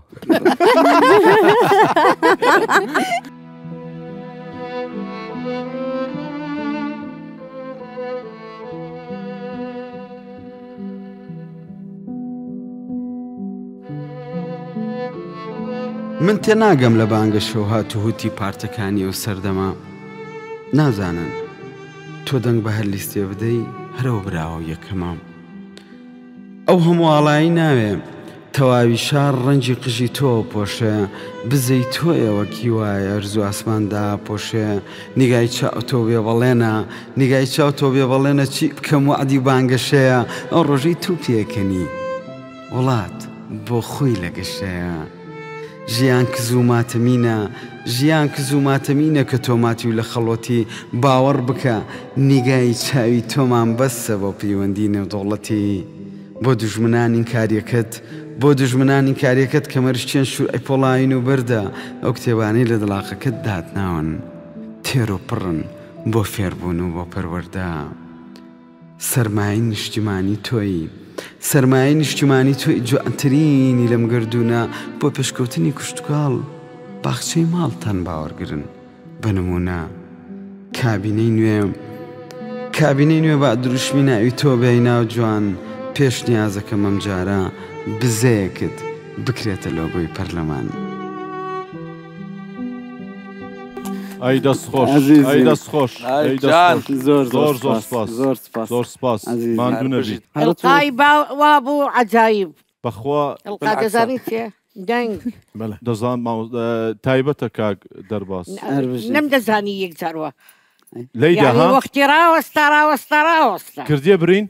من تێناگەم لە بانگە شەو هاتوهوتی پارتەکانی و سەردەما نازانن تۆ دەنگ بە هەر لیستێ بدەی هەرەوە براوە یەکەمام ئەو هەموواڵایی ناوێ تەواوی شار ڕەنجی قژی تۆ پۆشە بزەی تۆیەوە کیوایە ئەرزوو ئاسماندا پۆشێ نیگای چاو تۆ بێ بەڵێنە نیگای چاو تۆ بێ بەڵێنە چی بکەم وعدی بانگەشەیە ئەو ڕۆژەی تو پێکەنی وڵات بۆ خۆی لە گەشەیە ژیان کز و ماتەمینە ژیان کز و ماتەمینە کە تۆماتی و لە خەڵۆتی باوەڕ بکە نیگای چاوی تۆمان بەسە بۆ پەیوەندی نێودەوڵەتی بۆ دوژمنانی کاریەکەت بۆ دوژمنانی کاریەکەت کە مەرشتێن شوور ئەیپۆڵاین و بەردە ئەو کتێبانەی لە دڵاقەکەت دادناون تێر و پڕن بۆ فێربوون و بۆ پەروەردە سەرمای نیشتیمانی تۆی سەرمایە نیشتیمانی تۆی جوانترینی لەم گردوونە بۆ پێشکەوتنی کوشتکاڵ باخچەی ماڵتان باوەڕگرن بە نمونە کابینەی نوێ با دروشمی ناوی تۆ بێی ناو جوان پێش نیازەکەم ئەم جارە بزەیەکت بکرێتە لۆگۆی پەرلەمان ئەی دەست خۆش ئەی دەست خۆش زۆر زۆر زۆر سپاس زۆر سپاس ماندوو نەبیت ئەڵقای وا بوو عەجایب بەخوا ئەڵقا دەزانی چێ دەنگ دەزانم تایبەتە کاک دەرباز نەمدەزانی یەک جارەوە لەیدا ها وەختی ڕاوەستا کردیە برین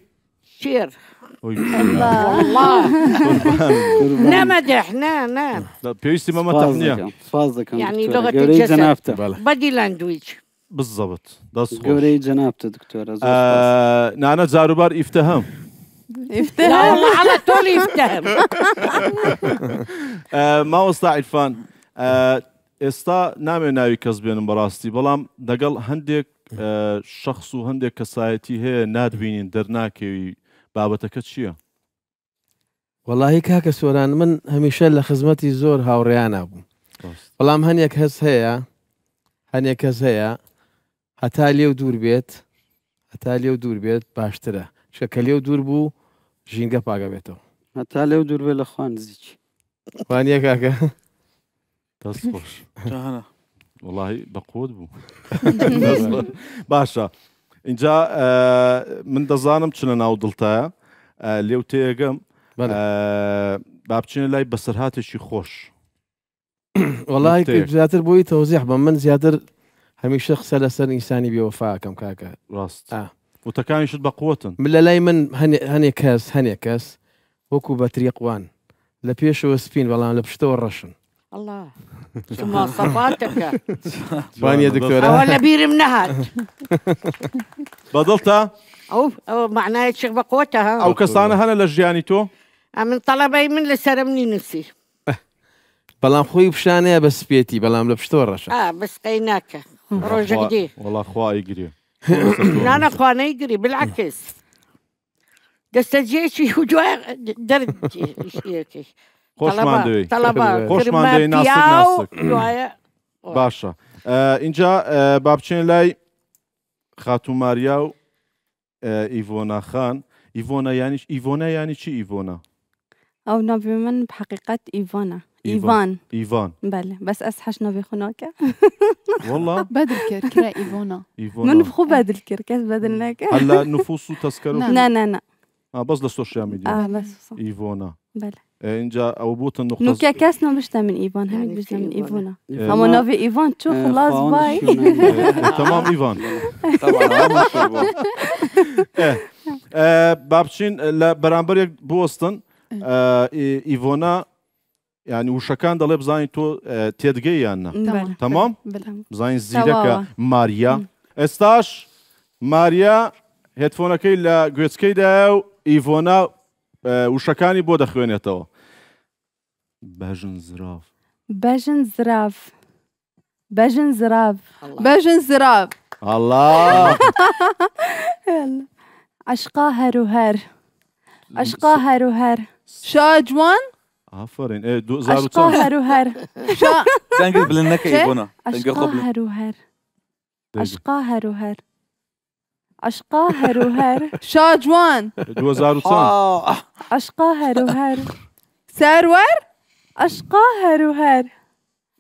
شێر نەمەدەح نا پێویستی مەمەتەق نییە یعنی لغەتی جەنابتە بەدی لاندویچ بالضبط دەست گەورەی جەنابتە دکتۆرە نانە جاروبار ئیفتەهەم على طول يفتهم مامۆستا عیرفان ئێستا نامێ ناوی کەس بێنم بەڕاستی بەڵام دەگەڵ هەندێک شەخص و هەندێک کەسایەتی هەیە نادبینین دەرناکەوی بابەتەکە چییە؟ وەڵاهی کاکە سۆران من هەمیشە لە خزمەتی زۆر هاوڕێیانە بووم بەڵام هەنێک هەست هەیە هەتا لێو دوور بێت باشترە شکە لێو دوور بوو ژینگە پاگە بێتەوە هەتا لێو دوور بێت لە خوان نزیکی وانە کاکە دەست خۆش وڵی بەقۆت بوو باشە اینجا من دەزانم چنە ناو دڵتایە لێو تێگەم با بچینە لای بەسەرهاتێکی خۆش وڵی زیاتر بۆی تەوزیح بە من زیاتر هەمیشە قسە لەسەر ئینسانی بێوەفاکەم کاکە ڕاست وتەکانیشت بە قوتن لە لای من هەنێک کەس وەکو بە تریقوان لە پێشەوە سپین بەڵام لە پشتەوە ڕەشن الله مواصفاتك وانيا دكتورة ولا بيرم نهات بدلتا او معناه شيخ بقوتها او كسانه هنا لجياني تو من طلبي من لسرمني نفسي بلام خوي بشانه بس بيتي بلام لبشتور رشا بس قيناك روجك دي والله اخوة يقري لا انا اخوانا يقري بالعكس دستجيشي وجوا درد خوش ماندوي طلبات خوش ماندوي ناسك باشا اینجا بابچین لای خاتون ماریا و ایوونا خان ایوونا یعنی چی ایوونا؟ أو نبي من بحقيقة إيفان بله بس أسحش نبي خناك والله بدل كرا إيفونا من بخو بدل كيس بدل لك هلا نفوس تذكروا لا بس للسوشيال ميديا بس إيفونا بله اینجا او بوت النقطة نوكيا كاس نبشتها من إيفان هم بيجي من إيفونا أما نبي إيفان شو خلاص باي تمام إيفان بابچین لبرانبر یک بوستن إيفونا يعني وشكان دلب زين تو تيدجي يعني تمام زين زيرك ماريا استاش ماريا هيدفونكي لا جوتسكي داو إيفونا وشكاني بۆ دەخوێنێتەوە بەژن زراف الله عشقا هر شاجوان آفرین عشقا هر دنگل بلنك إيفونا عشقا هر شاجوان 2010 عشقا هر سرور عشقا هر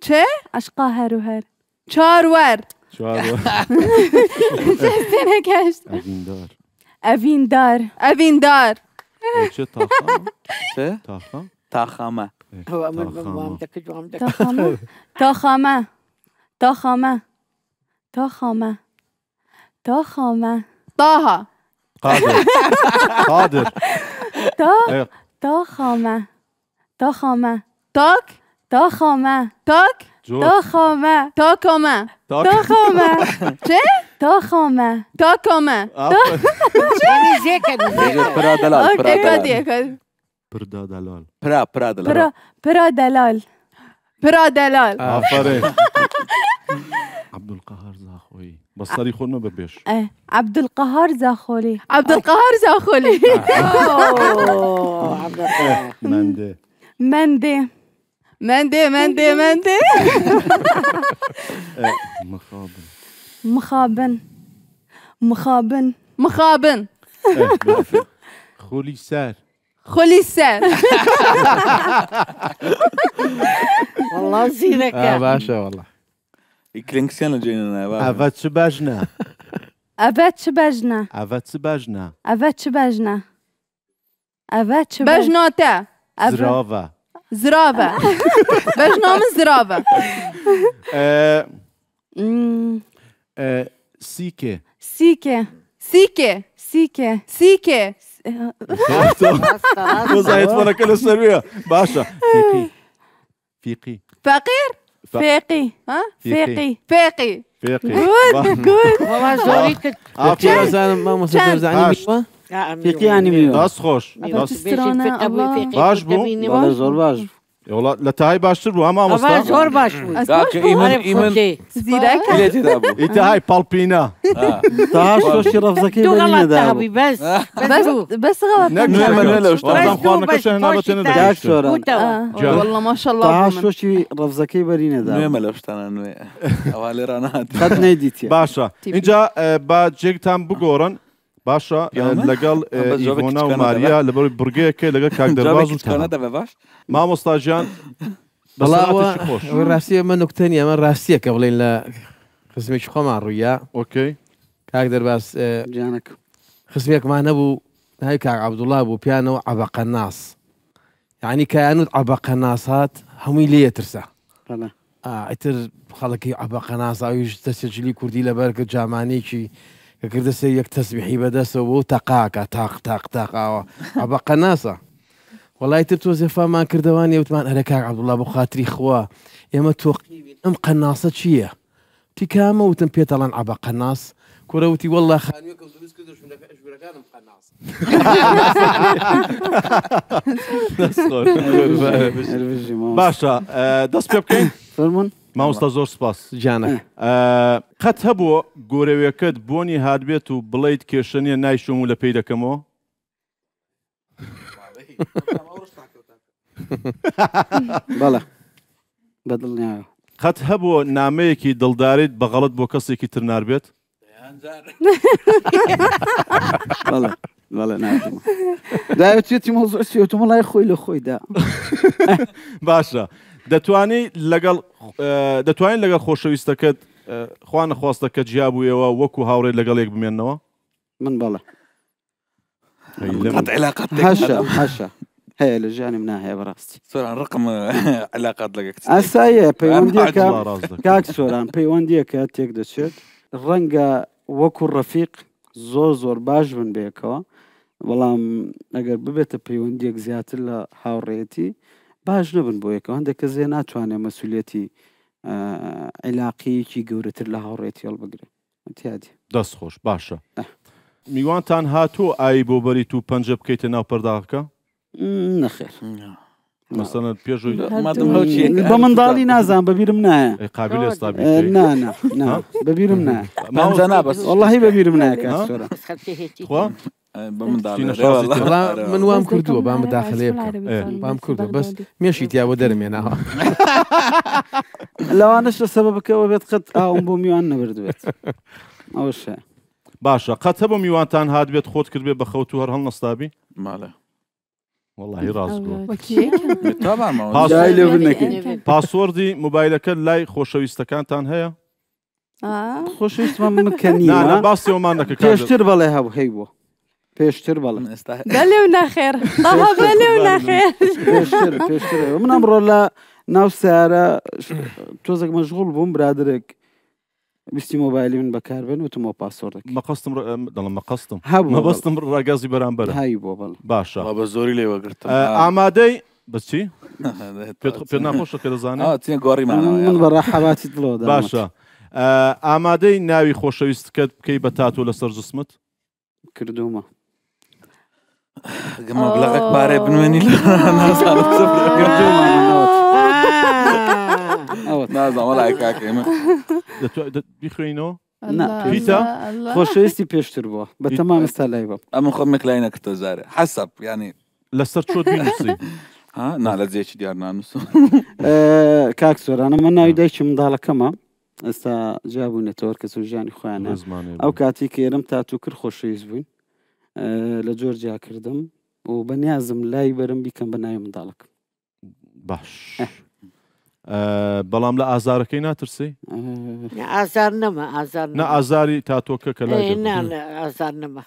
چه؟ عشقا هر چارور جهزتنا كاشت أفيندار چه تاخامه؟ چه؟ تاخامه هو من تاخامه طه قادر تاخامه تاك تاخامه چه؟ تاخامه يعني زي كده برادلال آفرین عبدالقهار زاخوی بصري خونو ببيش عبدالقهار زاخولي مندي مخابن خولي سار والله زينك باشا والله يكلينكسيان جينا أفات شباجنا بجناتا زرافة بجنام زرافة سيكي وزايد وانا كل السرية باشا فيقي والله زوريك ما مسافر زعني فيقي يعني ميوه راس خوش باش بو زور باش والله لتاي باشتر بو اما مستا زور باش بو إيمن زيرك إيتاي بالبينا تاش وش رفزكي غلط تهبي بس غلط والله ما شاء الله تاش وش رفزكي برينه دا نوي ملوشت أنا نوي أولي رانات خد نيديتي باشا اینجا با جيكتان بگورن باشا لقال إيفونا وماريا لبر برجيك لقال كاك درباز وتها ما مستاجان ڕاستیە من نوکتەنی ئەمە ڕاستیە کە بڵێن لە خزمێکی خۆمان ڕوویە ئۆکەی کاک دەرباس جانک خزمێکمان هەبوو ناوی کاک عەبدوڵڵا بوو پیانەوە عەبەقەناس یعنی کەیانوت عەبەقەناسات هەمووی لێ ترسە ئیتر خەڵکی عەبەقەناس ئەویش دەستێجلی کوردی لەبەر کرد جامانێکی کە کردەسێ یەک تەسبیحی بەدەستەوە بۆ تەقاکە تاق تاق تاقاوە عەبەقەناسە وەڵای تر تۆ زێفامان کردەوانی وتمان هەرە کاک عەبدوڵڵا بۆ خاتری خوا ئێمە تۆقیوین ئەم قەناسە چییە؟ تی کامە وتم پێتەڵەن عەبەقەناس کورەوتی وەڵڵا خانوویەکە دروست کردە ژوورەکانم قەناس باشە دەست پێ بکەین فەرموون مامۆستا زۆر سپاس جانە قەت هەبووە گۆرەویەکەت بۆنی هاتبێت و بڵیت کێشەنیە نایشۆم و لە پێی دەکەمەوە بەڵێ بەدڵنیایە قەت هەبووە نامەیەکی دڵداریت بەغەڵت بۆ کەسێکی تر ناربێت بەڵێ بەڵێ ناکەم داوێتی مۆزۆ سێتم وڵای خۆی لە خۆیدا باشە دەتوانین لەگەڵ خۆشەویستەکەت خوا نەخواستەکە جیابوویەوە وەکو هاوڕێت لەگەڵێک بمێننەوە من بەڵێ حەشە هەیە لە ژیانم ناهەیە بەڕاستی سۆران ڕقم علاقات لەگەڵ ئاساییە پەیوەندیەکە کاک سۆران پەیوەندیەکە تێک دەچێت ڕەنگە وەکو ڕەفیق زۆر باش بن بێکەوە بەڵام ئەگەر ببێتە پەیوەندیەک زیاتر لە هاوڕێتی باش نەبن بۆ یەکەوە هەندێک کەس ناتوانێت مەسئولێتی عیلاقیەکی گەورەتر لە هاوڕێتی هەڵبگرێت تیادی دەست خۆش باشە میوانتان هاتووە ئایی بۆ بەریت و پەنجە بکەیتە ناو پەرداغەکە نەخێر مەسەڵەن پێشووی بە منداڵی نازان بەبیرم نایە قابل ئێستا بەبیرم نایە وەڵڵاهی بەبیرم نایە کاک سۆران من وام کردووە بام بەداخلێ بام کردووە بەس مێشی تیا بۆ دەرمێنەوە لەوانش لە سەبەبەکەەوە بێت قەت ئاوم بۆ میوان نەبردوێت ئەوشە باشە قەت هەبوو میوانتان هاتبێت خۆت کردبێت بە خەوت و هەر هەڵ نەستابی ماڵە والله ڕاست بوو پاسوەردی موبایلەکە لای خۆشەویستەکانتان هەیە خۆشەویستمان مکەنی باسیەوەمان نەکە پێشتر بەڵێ هەبوو هەی بوو پێشتر بەڵێ بەلێ و ناخێر بەلێ و ناخێر پێشتر من ئەمڕۆ لە ناو سیارە تۆزێک مەشغوڵ بووم برادرێک ویستی مۆبایلی من بەکاربێن وتمەوە پاسۆردێک مەقەستم مەبەستم ڕاگازی بەرامبەر هایی بۆ بەڵ باشە بە زۆری لێوەگرتم ئامادەی بچی پێ ناخۆشە کە دەزانێت من بەڕاحەواتی دڵەوە باشە ئامادەی ناوی خۆشەویستکەت بکەی بە تاتۆ لەسەر جسمت کردومە گەمە بڵەغێک پارێ بنوێنی نازانم وەڵای کاکە ئێمە بیخوێنەوە پیتە خۆشەویستی پێشتر بووە بە تەمام ئێستا لای بە ئەمە خۆمێک لای نەکردە زارێ حەسەب ینی لەسەر چۆت بینووسی نا لە جێکی دیار نانووسم کاک سۆرانە من ناوی دایکی منداڵەکەمە ئێستا جابوونێتەوە کەس و ژیانی خۆیانە ئەو کاتی کە ئێرم تاتوو کرد خۆشەویست بووین لە جۆرجیا کردم و بەنیازم لای بەرم بیکەم بە ناوی منداڵەکەم باش بەڵام لە ئازارەکەی ناترسی ئازار نەما ئازار نە ئازاری تاتۆکە کە ئازار نەما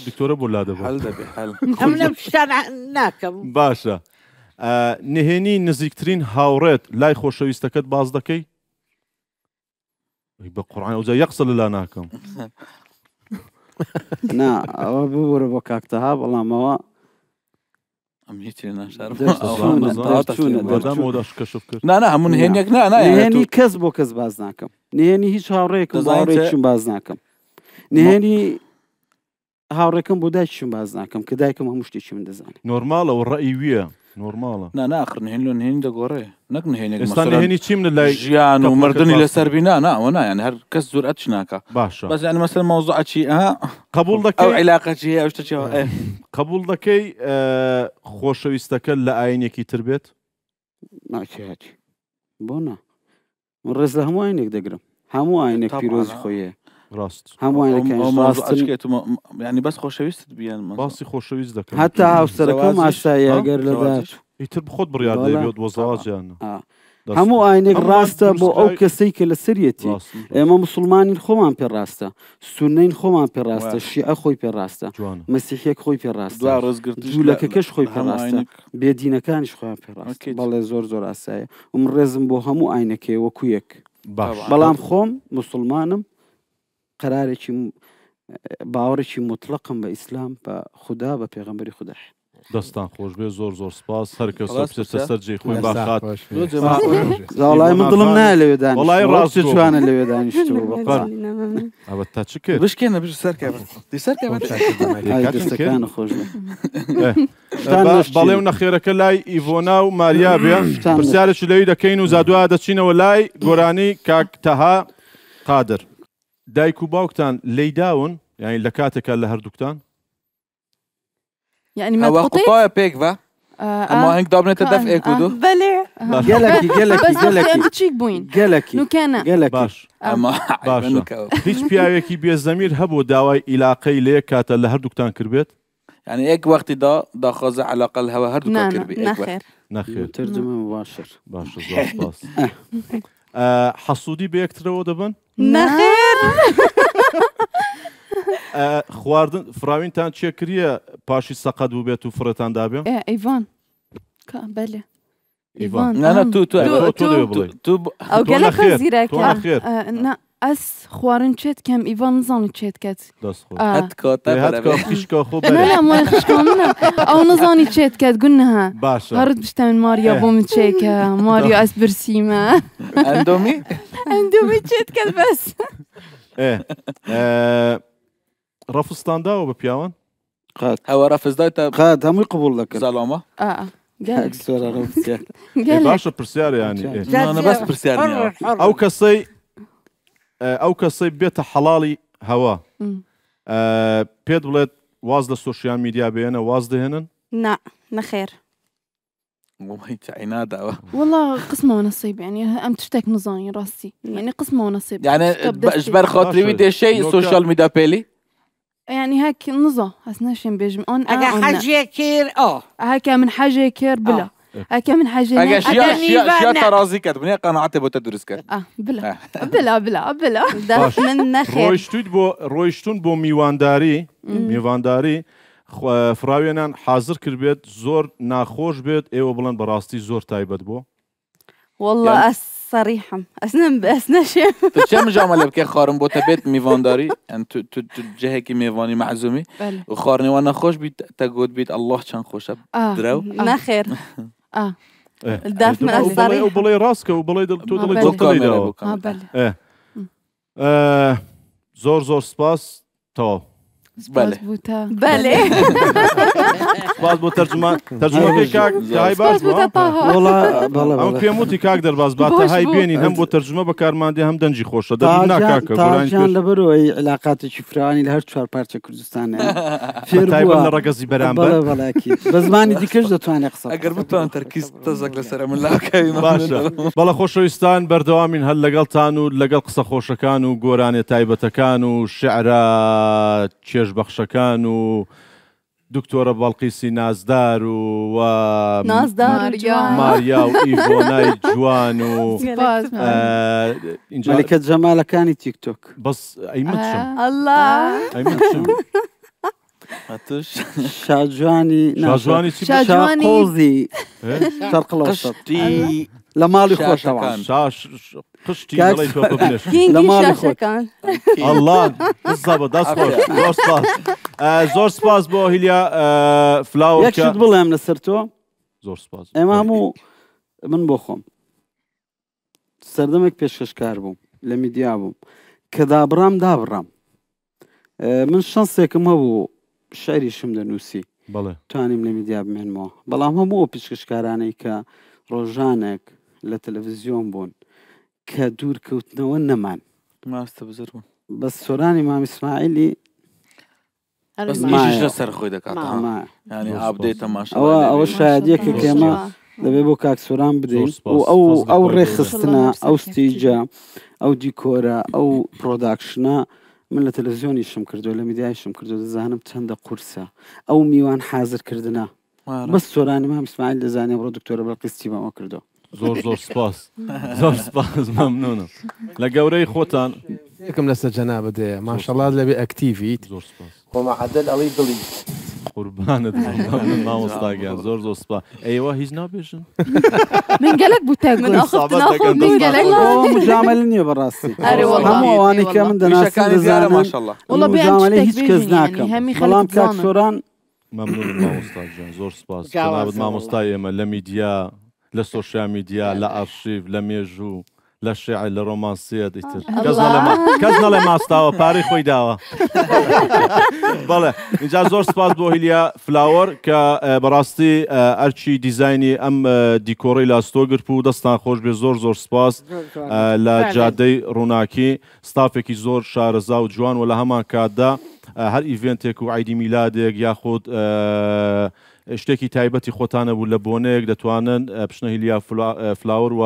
دکتۆرە بۆ لا دەبێت ئەم لەم شتان ناکەم باشە نهێنی نزیکترین هاوڕێت لای خۆشەویستەکەت باز دەکەی بە قورعان ئەوجا یەقسە لەلا ناکەم نا ئەوە ببوورە بۆ کاکتەها بەڵامەوە ئەم هیچی ناشار نانا هەموو نهێنێک نهێنی کەس بۆ کەس باز ناکەم نهێنی هیچ هاوڕێکم هاوڕێکشم باز ناکەم نهێنی هاوڕێکم بۆ دایکشم باز ناکەم کە دایکم هەموو شتێکی من دەزانێت نۆرمالە و ڕەئی ویە نۆرمالە ناخر نهێن لە نهێنی دەگۆڕێ نەک نهێنێک ئێستا نهێنی چیم لە لای ژیان و مردنی لەسەر بینا ناوە نایەن هەر کەس زۆر ئەچ ناکە باشە بەس یعنی مەسەڵەن مەوزوعەچی قبول دەکەی ئەو عیلاقەچی هەیە ئەو شتەچەوە قبول دەکەی خۆشەویستەکە لە ئاینێکی تر بێت ناچێتی بۆ نا من ڕێز لە هەموو ئاینێک دەگرم هەموو ئاینێک پیرۆزی خۆیە ڕاست هەموو ینی بەس خۆشەویست بیان باسی خۆشەویست دەکەم هەتا هاوسەرەکەم ئاسایی ئەگەر لەدار ئیتر بخۆت بڕیار دەبێت بۆ زەواجیانە هەموو ئاینێک ڕاستە بۆ ئەو کەسەی کە لە سریەتی ئێمە مسلمانین خۆمان پێ ڕاستە سونەین خۆمان پێ ڕاستە شیعە خۆی پێ ڕاستە مەسیحێک خۆی پێ ڕاستە جوولەکەکەش خۆی پێ ڕاستە بێدینەکانیش خۆیان پێ ڕاستە بەڵێ زۆر ئاسایە وم ڕێزم بۆ هەموو ئاینەکەی وەکو یەک بەڵام خۆم مسلمانم قەرارێکی باوەڕێکی مطلقم بە ئیسلام بە خوددا بە پێغەمبەری خوددا دەستان خۆش بێ زۆر سپاس هەر کەس بچێتە سەر جێی خۆی باخات وڵای من دڵم نایە لەوێ دانیشتووە وڵای ڕاستی جوانە لەوێ دانیشتووە ئەوە تا چ کرد بشکێنە بژ سەرکەوەستەکانە خۆش بەڵێ و نەخێرەکە لای ئیڤۆنا و ماریا بێ پرسیارێکی لەوی دەکەین و زادووا دەچینەوە لای گۆرانی کاک تەها قادر دایک و باوکتان لەیداون یعنی لە کاتێکە لە هەردووکتان يعني ما تقطيع قطايا بيك با اما هنك دابنت دف ايكودو بله گەلێکی تشيك بوين گەلێکی نو كان باش اما هیچ پیاوێکی بێزەمیر هەبوو داوای ئیلاقەی لێ کاتە لە هەردووکتان کردبێت يعني ايك وقت دا خاز علاقه الهوا هردوك كربي نخير ترجمه مباشر باش زۆر سپاس حەسوودی بە یەکترەوە دەبن نخير خواردن فراوینتان چیە کریە پاشی سەقەت بوو بێت و فرەتان دابێ ايفان بله ايفان انا تو او قالك زيرك نا اس خوارن چێت کەم ئیڤان نزانێت چێت کات لا ما خشکۆمنە ئەو نزانی چێت کات گونەها هەرت بشتە من ماریا بۆ من چێکە ماریا ئەس برسیمە ئەندۆمی چێت کات بەس ڕەفستان داوە بە پیاوان ئەوە ڕەفزدایتە قات هەمووی قبول دەکەن زاڵامە باشە پرسیارە ینی بەس پرسیار ئەو کەسەی بێتە حەڵاڵی هەوا پێت بڵێت واز لە سۆشیال میدیا بێنە واز دەهێنن نەخێر عیناداوە والله قسمەوە نەسیب يعني ئەم تشتێک نزانی ڕاستی يعني قسمەوە نەسیب يعني ژبەر خاطری دێشەی سۆشیال میدیا پێلی يعني هيك نزا هس ناشين بيجم اون اجا حاجه كير هكا من حاجه كير بلا هكا من حاجه اجا شيا ترازي كات بني قناعتي بو تدرس كات بلا من نخير رويشتون بو میوانداری فراوێنان حاضر کرد بێت زۆر ناخۆش بێت ئێوە بڵێن بەڕاستی زۆر تایبەت بۆ والله صريحة أسنا شيء تشم جامل بكي خارم بوتا بيت ميفانداري أن تو جهكي ميفاني معزومي وخارني وانا خوش بيت تقود بيت الله كان خوش درو نخير الداف من الصريح وبلاي راسك وبلاي تو زور سباس تو بله باز بۆ تەرجمەکەی کاک هاي باز ئەم پێموتی کاک دەرباز باتە های بێنین هەم بۆ تەرجمە بەکارماندی هەم دەنجی خۆشە دەبناکاکەیان لەبەرەوەی علااقاتێکی فرانی لە هەر چوار پارچە کوردستانە فێربووە لە ڕەگەزی بەرامبەر بە زمانی دیکەش دەتوانێت قسە ئەگەر بتوان تەرکیز تەزەک لەسەر من لاکەوی باشە بەڵە خۆشەویستان بەردەوامین هەر لەگەڵتان و لەگەڵ قسە خۆشەکان و گۆرانێ تایبەتەکان و شعرا بەخشەکان و دکتۆرە باڵقیسی نازدار و ماریا و ئیڤۆنای جوان و مەلکە جەمالەکانی تیکتۆک بەس ئەیمەچم شاجوانی شاقۆزی شەرقڵەوەشتی لە ماڵی خۆشەوە لە ماڵی خۆشەکان الله زۆر سپاس بۆ هیلیا فلاوە یەکشت بڵێم لەسەر تۆ زۆر سپاس ئێمە هەموو من بۆ خۆم سەردەمێک پێشکەشکار بووم لە میدیا بووم کە دابڕام من شانسێکم هەبوو شعریشم دەنووسی توانیم لە میدیا بمێنمەوە بەڵام هەموو پێشکەشکارانەی کە ڕۆژانێک لە تەلەڤیزیۆن بوون کە دوورکەوتنەوە نەمان ماستە بزر بوون بەس سۆرانی مام ئیسماعیلی ماژیش لەسەر خۆی دەکات ینی ئابدێتە ماش ئەوە شایەتیەکە کێمە دەبێت بۆ کاک سۆران بدەین و ئەو ڕێخستنە ئەو ستیجە ئەو دیکۆرە ئەو پرۆداکشنە من لە تەلەڤیزیۆنیشم کردو لە میدیایشم کردو دەزانم چەندە قورسە ئەو میوان حازرکردنە بەس سۆرانی مام ئیسماعیل دەزانێ بڕۆ دکتۆرە بەڵقیستی بەمە کردو زۆر سپاس زۆر سپاس مەمنونم لە گەورەی خۆتان یەکم لەسەر جەنابەت هەیە ماشەڵڵات لەبێ ئەکتیڤیت زۆر سپاس خۆمە عەدەل ئەڵی دڵی قوربانت مامۆستاگیان زۆر سپاس ئێوە هیچ نابێژن من گەلک بوو من گەلک مجامل نییە بەڕاستی هەموو ئەوانەی کە من دەناسم دەزانم مجاملەی هیچ کەس ناکەم بەڵام کاک سۆران مەمنونم مامۆستاگیان زۆر سپاس جەنابەت مامۆستای ئێمە لە میدیا لە سۆشیال میدیا لە ئارشیڤ لە مێژوو لە شێعر لە ڕۆمانسیەت ئیتر کەس نەڵێ ماستاوە پارەی خۆی داوە بەڵێ اینجا زۆر سپاس بۆ هیلیا فلاوەر کە بەڕاستی ئەرچی دیزایانی ئەم دیکۆڕی لاستۆگر بوو دەستان خۆش بێ زۆر سپاس لە جادەی ڕووناکی ستافێکی زۆر شارەزا و جوان و لە هەمان کاتدا هەر ئیڤێنتێک و عیدی میلادێک یاخود شتێکی تایبەتی خۆتانە بوو لە بۆنەیەک دەتوانن بچنە هیلیا فلاوەر و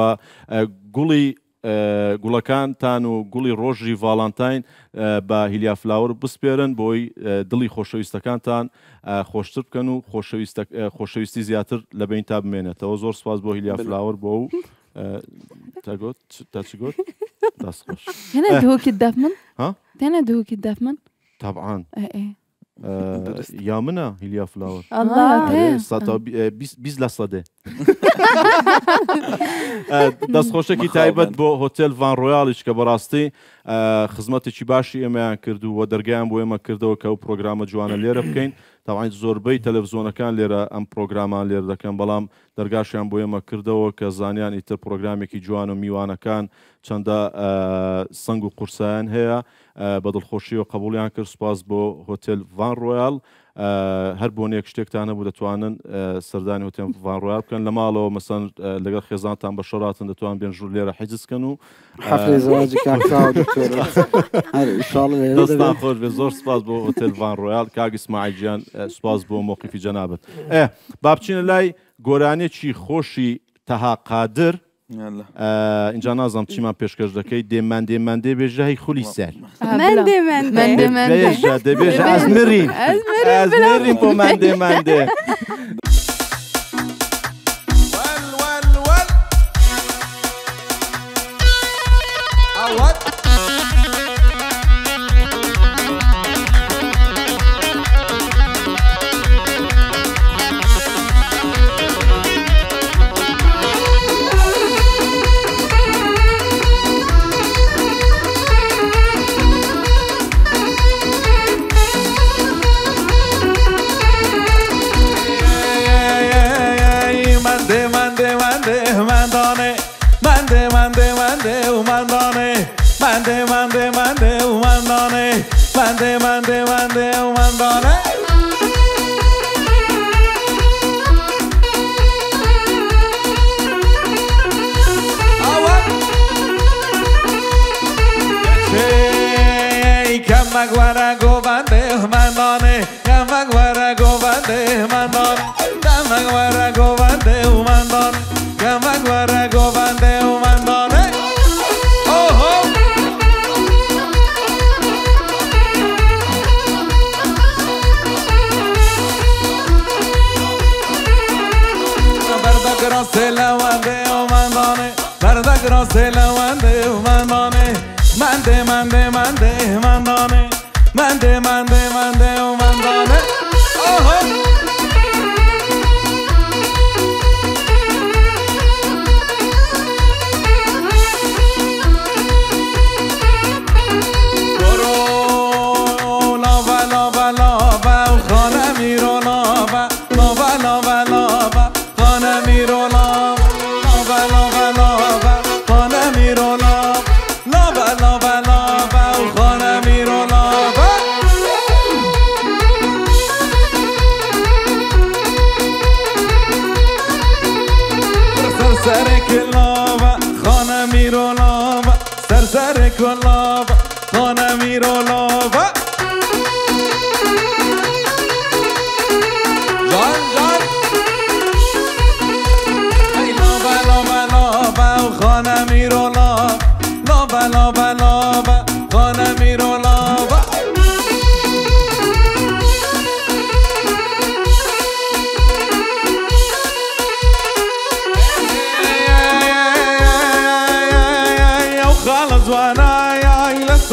گوڵەکانتان و گوڵی ڕۆژی ڤاڵانتاین بە هیلیا فلاوەر بسپێرن بۆی دڵی خۆشەویستەکانتان خۆشتر بکەن و خۆشەویستی زیاتر لە بین تا بمێنێتەوە زۆر سپاس بۆ هیلیا فلاوەر بۆ و تا چی گوت دەست خۆش هێنە دهۆکت دەف من تێنە دهۆکت دەف من طبعا یا منە هیلیا فلاوەر بیست لە سەدێ دەستخۆشێکی تایبەت بۆ هۆتێل ڤان ڕۆیاڵیش کە بەڕاستی خزمەتێکی باشی ئێمەیان کرد و دەرگایان بۆ ئێمە کردەوە کە ئەو پرۆگرامە جوانە لێرە بکەین تاوان زۆربەی تەلەڤیزۆنەکان لێرە ئەم پرۆگرامان لێرە دەکەن بەڵام دەرگاشیان بۆ ئێمە کردەوە کە زانیان ئیتر پرۆگرامێکی جوان و میوانەکان چەندە سنگ و قورسایان هەیە بە دڵخۆشی و قبولیان کرد سپاس بۆ هۆتێل ڤان ڕۆیاڵ هەر بۆنێک شتێکتان هەبوو دەتوانن سەردانی هۆتێل ڤان ڕۆیاڵ بکەن لە ماڵەوە مەسەن لەگەڵ خێزانتان بە شەڕاتن دەتوان بێن ژوور لێرە حیجزکەن و دەستان خۆش بێ زۆر سپاس بۆ هۆتێل ڤان ڕۆیاڵ کاک ئیسماعیل گیان سپاس بۆ مۆقیفی جەنابەت با بچینە لای گۆرانێکی خۆشی تەها قادر اینجا نازم چیمان پێشکەش دەکەی دێمەندێ بێژە هەی خولی سەر دەبێژە ئەز نرین بۆ مەندێ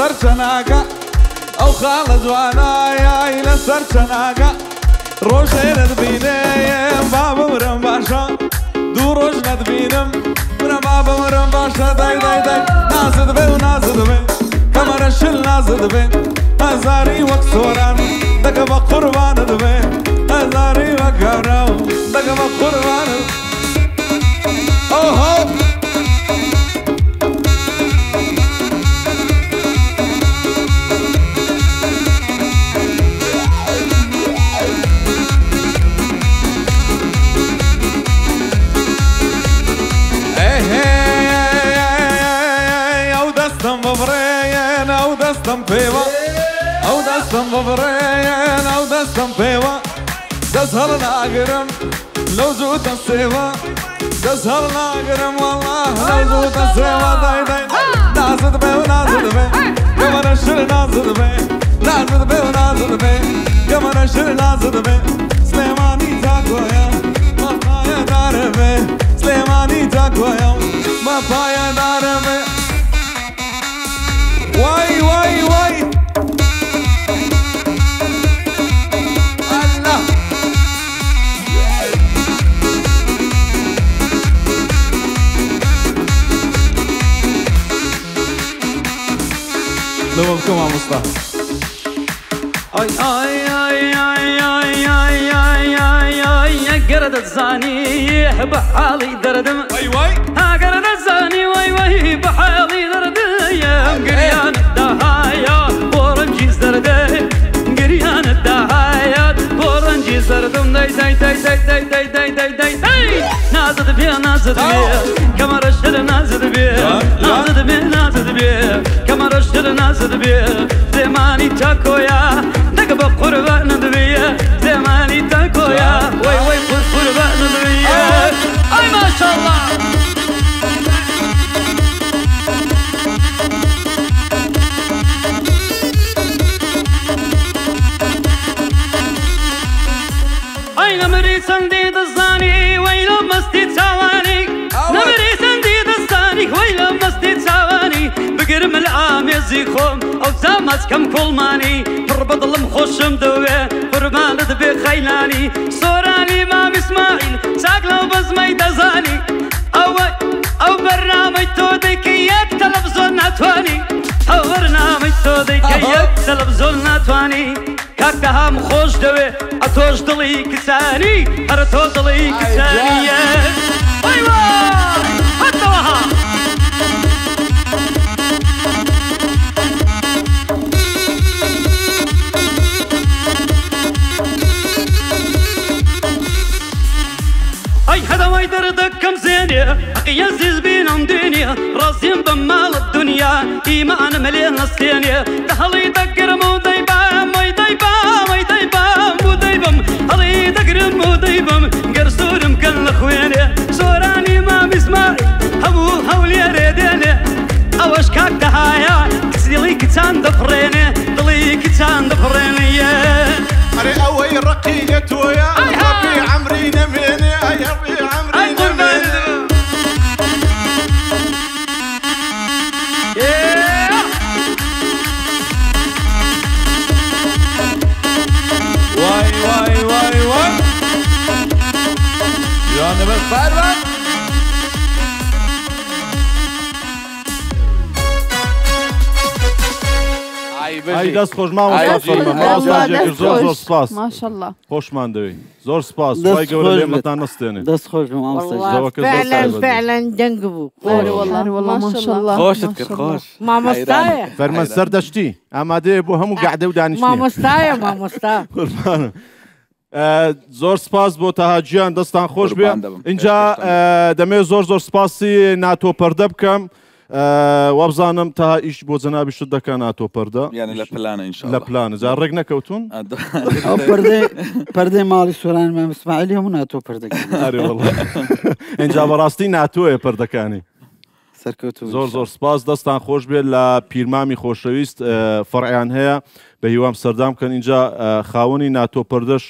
لەسەر چەناگە ئەو خاڵە جوانایای لەسەر چەناگە ڕۆژێ نەتبینێم با بمرم باشە دوو ڕۆژ نەتبینم برە با بمرم باشە دای دای دای نازت بێ و نازت بێ کەمەرە شل نازت بێ هەزاری وەک سۆران دەکە بە قوربانت بێ هەزاری وەک گەورە و دەکە بە قوربانت ئۆهۆ دەستم پێوە ئەو دەستم بەبڕێن ئەو دەستم پێوە دەست هەڵ ناگرم لەو زوو دەستێوە دەست هەڵ ناگرم وەڵڵاه لەو زوو دەستێوە دای دای نازت بێ و نازت بێ گەمەرە شر نازت بێ نازت بێ و نازت بێ گەمەرە شر نازت بێ سلێمانی تاکۆیە مەپایە دارە بێ سلێمانی تاکۆیە مەپایە دارە بێ وای وای وای الله لو بكم يا مصطفى اي اي اي اي اي اي اي اي اي قرد الزاني بحالي دردم وي وي ها قرد الزاني وي وي بحالي دردم قريان الدهايا بورنجي زردي قريان الدهايا بورنجي زردم داي داي داي داي داي داي داي داي داي داي نازد بيه نازد بيه كمر الشر نازد بيه نازد بيه نازد بيه كمر الشر نازد بيه زماني تاكويا دقب قربان بيه زماني تاكويا وي وي قربان بيه اي ما شاء الله نمري سنديد الزاني ويلو مستي تساواني نمري سنديد الزاني ويلو مستي تساواني بقرم العام يزيخوم او زامت كم كلماني تربط المخشم دوي قربان دبي خيلاني صوراني مام اسماعيل ساقلو بزمي دزاني او برنامج تودي كيك تلفزون ناتواني او برنامج تودي كيك تلفزون ناتواني كاكها مخوش دوي اتوش دلي كساني ارتو دلي كساني ايوا حتى وها اي هذا ما يدردك كم زيني يزيز بينهم دنيا راسين بمال الدنيا ايمان مليان الصينية تهلي دقر موديبا هلي دقر موديبم قرصورم كل خويني صوراني ما بسمعي همو هولي ريديني اوش كاك دهايا كسيلي كتان دفريني دلي كتان دفريني اري اوي رقيقة ويا ربي عمري نميني اي ربي عمري نميني واي واي واي واي يا نبي فاربا ئای دەست خۆش مامۆستاجێگر زۆر زۆر سپاس ماشەڵڵا خۆشمان دەوێت زۆر سپاس وای گەورە لێمەتان نەستێنێت دەست خۆش فعلا دەنگ بوو خۆشت کرد خۆش مامۆستایە فەرمەند سەردەشتی ئامادەیە بۆ هەموو گەعدە و دانیشتنی مامۆستایە مامۆستا زۆر سپاس بۆ تاهاجیان دەستان خۆش بێ اینجا دەمێ زۆر زۆر سپاسی ناتۆ پەردە بکەم وابزانم تا ئیش بۆ جەنابی شت دەکە ناتۆ پەردە یعنی لە پلانە ئینشاڵڵا لە پلانە جا ڕێک نەکەوتون پەردەی ماڵی سۆران مام ئیسماعیلی هەموو ناتۆ پەردەکەن اینجا بەڕاستی ناتۆیە پەردەکانی زۆر زۆر سپاس دەستان خۆش بێت لە پیرمامی خۆشەویست فەرعیان هەیە بە هیوام سەردام بکەن اینجا خاوەنی ناتۆ پەردەش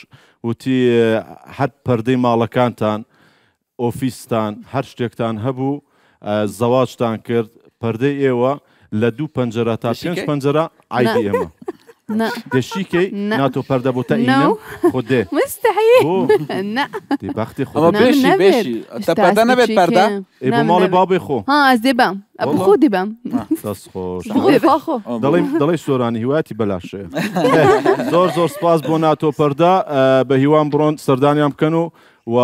وتی هەر پەردەی ماڵەکانتان ئۆفیستان هەر شتێکتان هەبوو زەواجتان کرد پەردەی ئێوە لە دوو پەنجەرە تا پێنج پەنجەرە عایدی ئێمە دەشیکەی ناتۆ پەردە بۆ تەئینم خۆ دێ مستحيل لا دێ بەختی خۆ ئەمە بێشی تا پەردە نەبێت پەردە بۆ ماڵی بابێ خۆ ها ئەس دێبم بخۆ دێبم دەست خۆش دەڵێ سۆرانی هیواتی بەلاشەیە زۆر سپاس بۆ ناتۆ پەردە بە هیوان بڕۆن سەردانیان بکەن و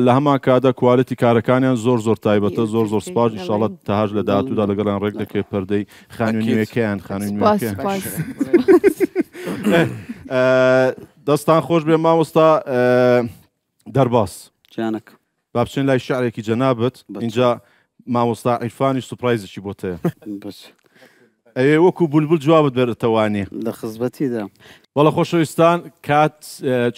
لە هەمان کادا کوالەتی کارەکانیان زۆر تایبەتە زۆر سپاس ئینشاڵڵا تاهاش لە داهاتوودا لەگەڵیان ڕێک دەکەێت پەردەی خانوویەکەیان دەستان خۆش بێ مامۆستا دەرباس جانک با بچێن لای شعرێکی جەنابەت اینجا مامۆستا عیرفانی سوپرایزێکی بۆ تەیە ئەوێ وەکو بولبول جوابت بێتەوانێ لە خزبەتیدا وەڵە خۆشەویستان کات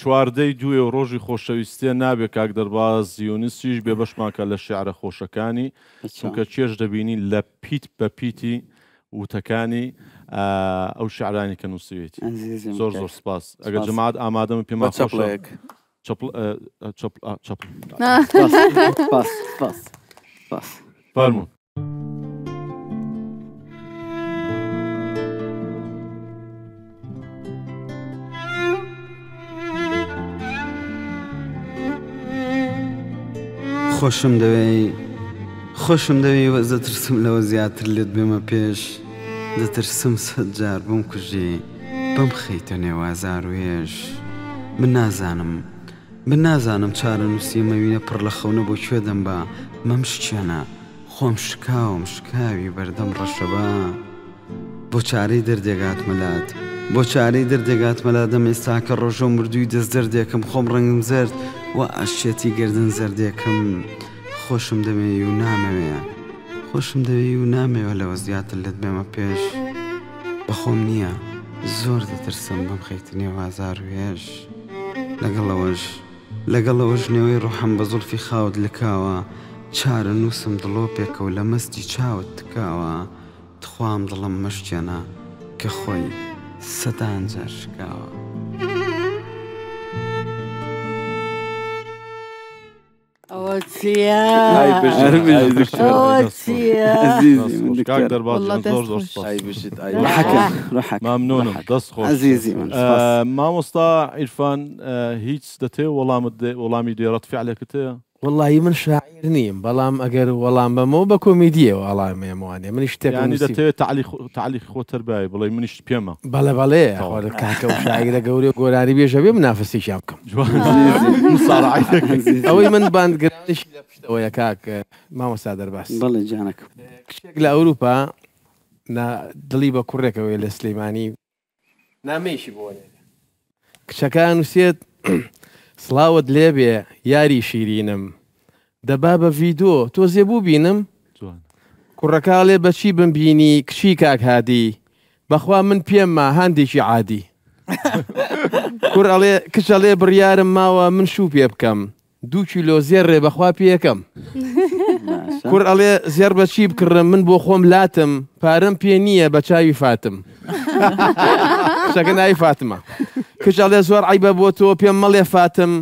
چواردەی دوێ و ڕۆژی خۆشەویستیە نابێت کاک دەرباز زیونیستیش بێ بەشماکە لە شعرە خۆشەکانی چونکە چێژ دەبینی لە پیت بە پیتی وتەکانی ئەو شعرانی کە نووسوێتی زۆر سپاس ئەگەر جەماعەت ئامادەمە پێما چەپڵەیەک فەرموو خۆشم دەوێ وە دەترسم لەوە زیاتر لێت بێمە پێش دەترسم سەد جار بم کوژی بەم خەیتە نێوازار و هێش من نازانم چارە نووسیمەوینە پڕ لە خەونە بۆ کوێ دەمبا مەم شچێنە خۆم شکاوی بەردەم ڕەشەبا بۆ چارەی دەردێگات مەلات دەم ئێستا کە ڕۆژۆ مردووی دەست دەردێکم خۆم ڕەنگم زرد و ئاشێتی گردن زەردێکم خۆشم دەوێ و نامەوە لەوە زیاتر لێت بێمە پێش بەخۆم نییە زۆر دەترسم بەم خەیتە نێوازار و هێش لەگەڵەوەش نێوەی ڕۆحەم بە زولفی خاوت لکاوە چارە نووسم دڵۆپێکە و لە مەستی چاوت تکاوە تخوام دڵم مەشتێنە کە خۆی سەدان جار شکاوە مامنونم دەست خۆش مامۆستا عیرفان هیچ دەتێ وەڵامی دێڕەت فعلێکت هەیە والله من شاعر نیم بەڵام ئەگەر وەڵام بەمەوە بە کۆمیدیەوە وەڵامێموانێ منیش شتێکانی دەتەوێت تعلیق خۆتر بای بڵێ منیش پێمە بەڵێ کاکە و شاعرە گەورەی گۆرانی بێژە بێ منافسیشیان بکەم ئەوەی من باندگرانیشی لە پشتەوەیە کاکە مامۆستا دەرباس بەڵێ جانەکە کشتێک لە ئەوروپا دڵی بە کوڕێکەوەی لە سلەیمانی نامەیەشی بۆ کچەکان نووسێت سڵاوت لێبێ یاری شیرینم دەبا بە ڤیدۆ تۆ زێبوو بینم کوڕەکاڵێ بەچی بمبینی کچی کاک هادی بەخوا من پێممە هەندێکی عادی کچ ئەڵێ بڕیارم ماوە من شوو پێ بکەم 2 کیلۆ زێڕێ بەخوا پێەکەم کوڕ ئەڵێ زێر بەچی بکڕم من بۆ خۆم لاتم پارەم پێ نییە بە چاوی فاتم شەکە ناوی فاتمە کچ ئەڵێ زۆر عیبە بۆ تۆ پێم مەڵێ فاتم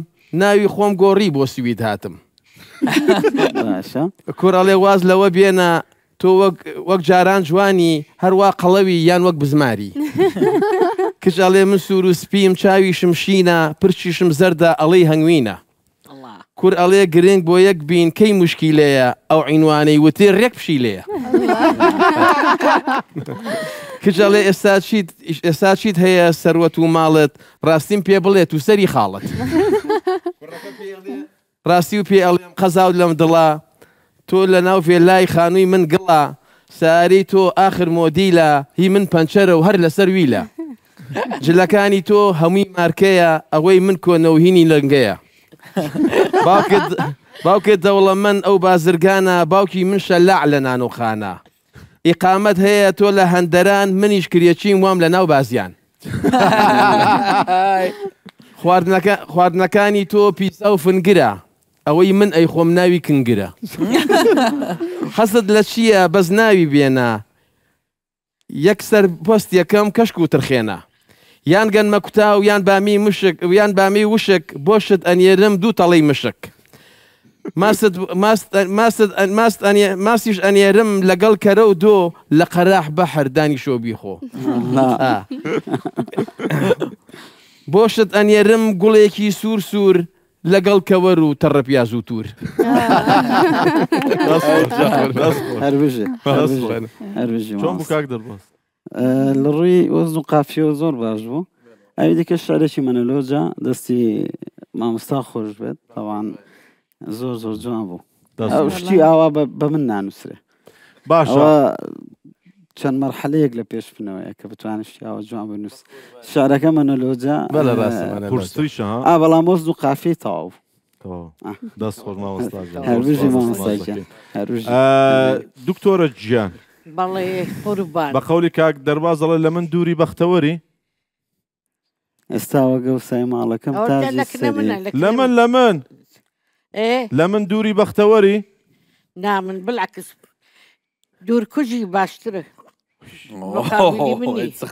ناوی خۆم گۆڕی بۆ سوید هاتم کوڕ ئەڵێ واز لەوە بێنە تۆ وەک جاران جوانی هەروە قەڵەوی یان وەک بزماری کچ ئەڵێ من سوور و سپیم چاویشم شینە پرچیشم زەردە ئەڵەی هەنگوینە کوڕ ئەڵێ گرنگ بۆ یەک بین کەی موشکیلەیە ئەو عینوانەی وتێ ڕێک پشیلەیە کچ ئەڵێ ئێستا چیت هەیە سەروەت و ماڵت ڕاستیم پێ بڵێت و سەری خاڵت ڕاستی و پێ ئەڵێم قەزاوت لەم دڵە تۆ لە ناو فێلای خانووی من گڵە ساری تۆ ئاخر مۆدیلە هی من پەنچەرە و هەر لەسەر ویلە جلەکانی تۆ هەمووی مارکەیە ئەوەی من کۆنەوهینی لەنگەیە باوکێت دەوڵەمەند ئەو بازرگانە باوکی من شەلاع لە نانۆخانە ئیقامەت هەیە تۆ لە هەندەران منیش کریەچیم وام لە ناو بازیان خواردنەکانی تۆ پیسا و فنگرە ئەوەی من ئەی خۆم ناوی کنگرە حەزت لە چییە بەس ناوی بێنە یەکسەر پۆست یەکەم کەشک و ترخێنە یان گەنمە کوتا و یان بامی وشک بۆشت ئەنێرم 2 تەڵەی مشک ماسیش ئەنێرم لەگەڵ کەرە و دۆ لە قەراح بەحر دانی شۆ بیخۆ بۆشت ئەنێرم گوڵێکی سوور سوور لەگەڵ کەوەر و تەڕەپیاز و توور چۆن بوو کاک دەرباز لە ڕووی وەزن و قافیەوە زۆر باش بوو ئەوی دیکە شارێکی مەنەلۆجا دەستی مامۆستا خۆش بێت ئەوان زۆر زۆر جوان بوو ئەو شتی ئاوا بە من نانووسرێ باشە چەند مەرحەلەیەک لە پێش بنەوەیە کە بتوانێت شتی ئاوا جوان بنووس شارەکە مەنەلۆجا بەڵام وەزن و قافیەی تەواو دەست خۆش مامۆستا هەروژی مامۆستاکە دکتۆرە گیان بەڵێ قوربان بە قەولی کاک دەرباز دەڵێ لە من دووری بەختەوەری ئێستا وەگە وسای ماڵەکەم لە من دووری بەختەوەری نا من بالعکس دوورکوژی باشترە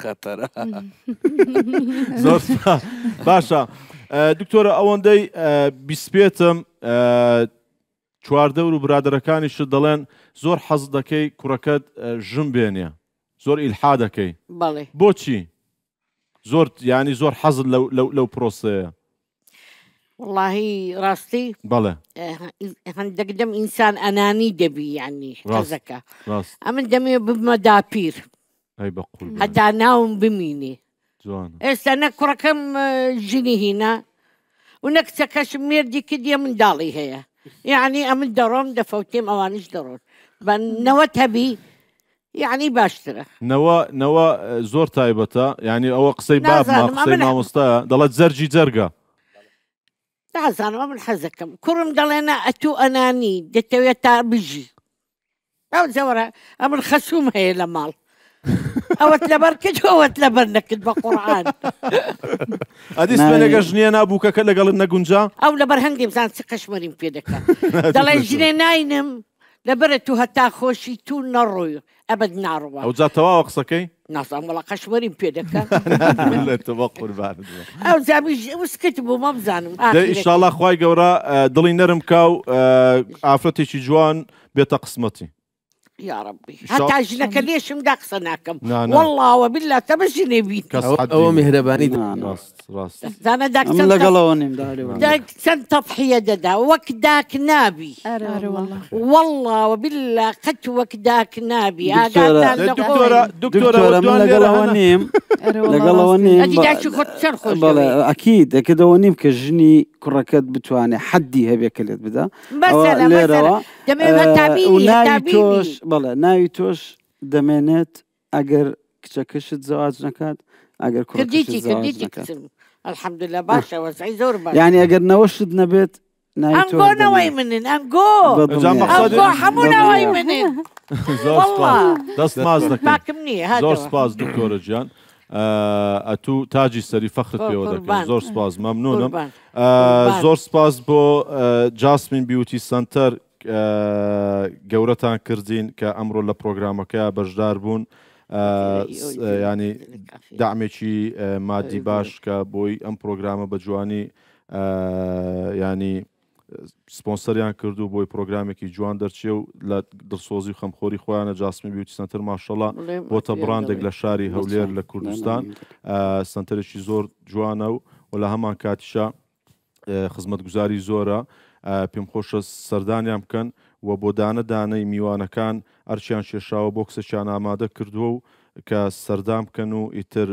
خەتەرە زۆر باشە دکتۆرە ئەوەندەی بیسپێتم چواردەور و برادەرەکانیشت دەڵێن زۆر حەز دەکەی کوڕەکەت ژم بێنێ زۆر ئیلحا دەکەی بۆچی زۆر ینی زۆر حەزت لەو پرۆسەیە واللهی ڕاستی بەڵێ هەندێک دەم ئینسان ئەنانی دەبی ینی حەزەکە ئەمن دەمێ ببمە داپیر هەتا ناوم بمینێ ئێستا نە کوڕەکەم ژنی هینە و نە کچەکەشم مێردی کردیە منداڵی هەیە یعنی ئەمن دەڕۆم دەفەوتێم ئەوانش دەڕۆن بە نەوەت هەبی یعنی باشترە نەوە زۆر تایبەتە ینی ئەوە قسەی بابمە قسەی مامۆستایە دەڵێت جەرجی جەرگە نازانم من حەزەکەم کوڕم دەڵێنە ئەتوو ئەنانی دەتەوێت تا بژی ئەو زەوەرە ئەمن خەسووم هەیە لە ماڵ ئەوەت لەبەر کرد ئەوەت لەبەر نەکرد بە قورعان ئەدی سوێنێگە ژنیە نابووکەکە لەگەڵت نەگونجا ئەو لەبەر هەندێک بزان چ قەشمەریم پێ دەکات دەڵێ ژنێ ناینم لەبەرە تو هەتا خۆشی تو نەڕۆی ئەبد ناڕوە ئەو جا تەواوە قسەکەی نازانم وەڵا قەشمەریم پێ دەکات ئەو زابی وسکت بوو مە بزانم ئینشاڵڵا خوای گەورە دڵی نەرم کا و ئافرەتێکی جوان بێتە قسمەتی یا ربی هەتا ژنەکە لێشم دا قسە ناکەم وەڵڵاوە بالله تەبە ژنێ بیت ئەوە میهرەبانی لەگەڵەوە نیم چەند تەضحیە دەدا وەک داک نابی وەڵڵاوە بالله قەت وەک داک نابی دکتۆرە من لەگەڵەوە نیم لەگەڵەوە نیم بەڵێ ئەکید دەکردەوە نیم کە ژنی کوڕەکەت بتوانێت حەدی هەبێ کە لێت بدا لێرەوە تۆش بەڵێ ناوی تۆش دەمێنێت ئەگەر کچەکەشت زەواج نەکات ئەگەر الحەمدولله باشە وەزعی زۆر باش یعنی ئەگەر نەوەشت نەبێت ئەنگۆ نەوەی منن ئەنگۆ هەموو نەوەی منن دەست ماز دەکەم زۆر سپاس دکتۆرە گیان ئەتوو تاجی سەری فەخرت پێوە دەکەم زۆر سپاس مەمنونم زۆر سپاس بۆ جاسمین بیوتی سنتەر گەورەتان کردین کە ئەمڕۆ لە پرۆگرامەکە بەشدار بوون ینی دامێکی مادی باش کە بۆی ئەم پرۆگرامە بە جوانی ینی سپۆنسەریان کردو بۆی پرۆگرامێکی جوان دەرچێ و لە دڵسۆزی و خەمخۆری خۆیانە جاسمی بیوتی سنتەر ماشەڵڵا بۆتە بڕاندێک لە شاری هەولێر لە کوردستان سنتەرێکی زۆر جوانە و لە هەمان کاتیشە خزمەتگوزاری زۆرە پێم خۆشە سەردانیان بکەن و بۆ دانەدانەی میوانەکان ئەرچیان شێشاوە بۆ کسەچیان ئامادە کردووە و کە سەردان بکەن و ئیتر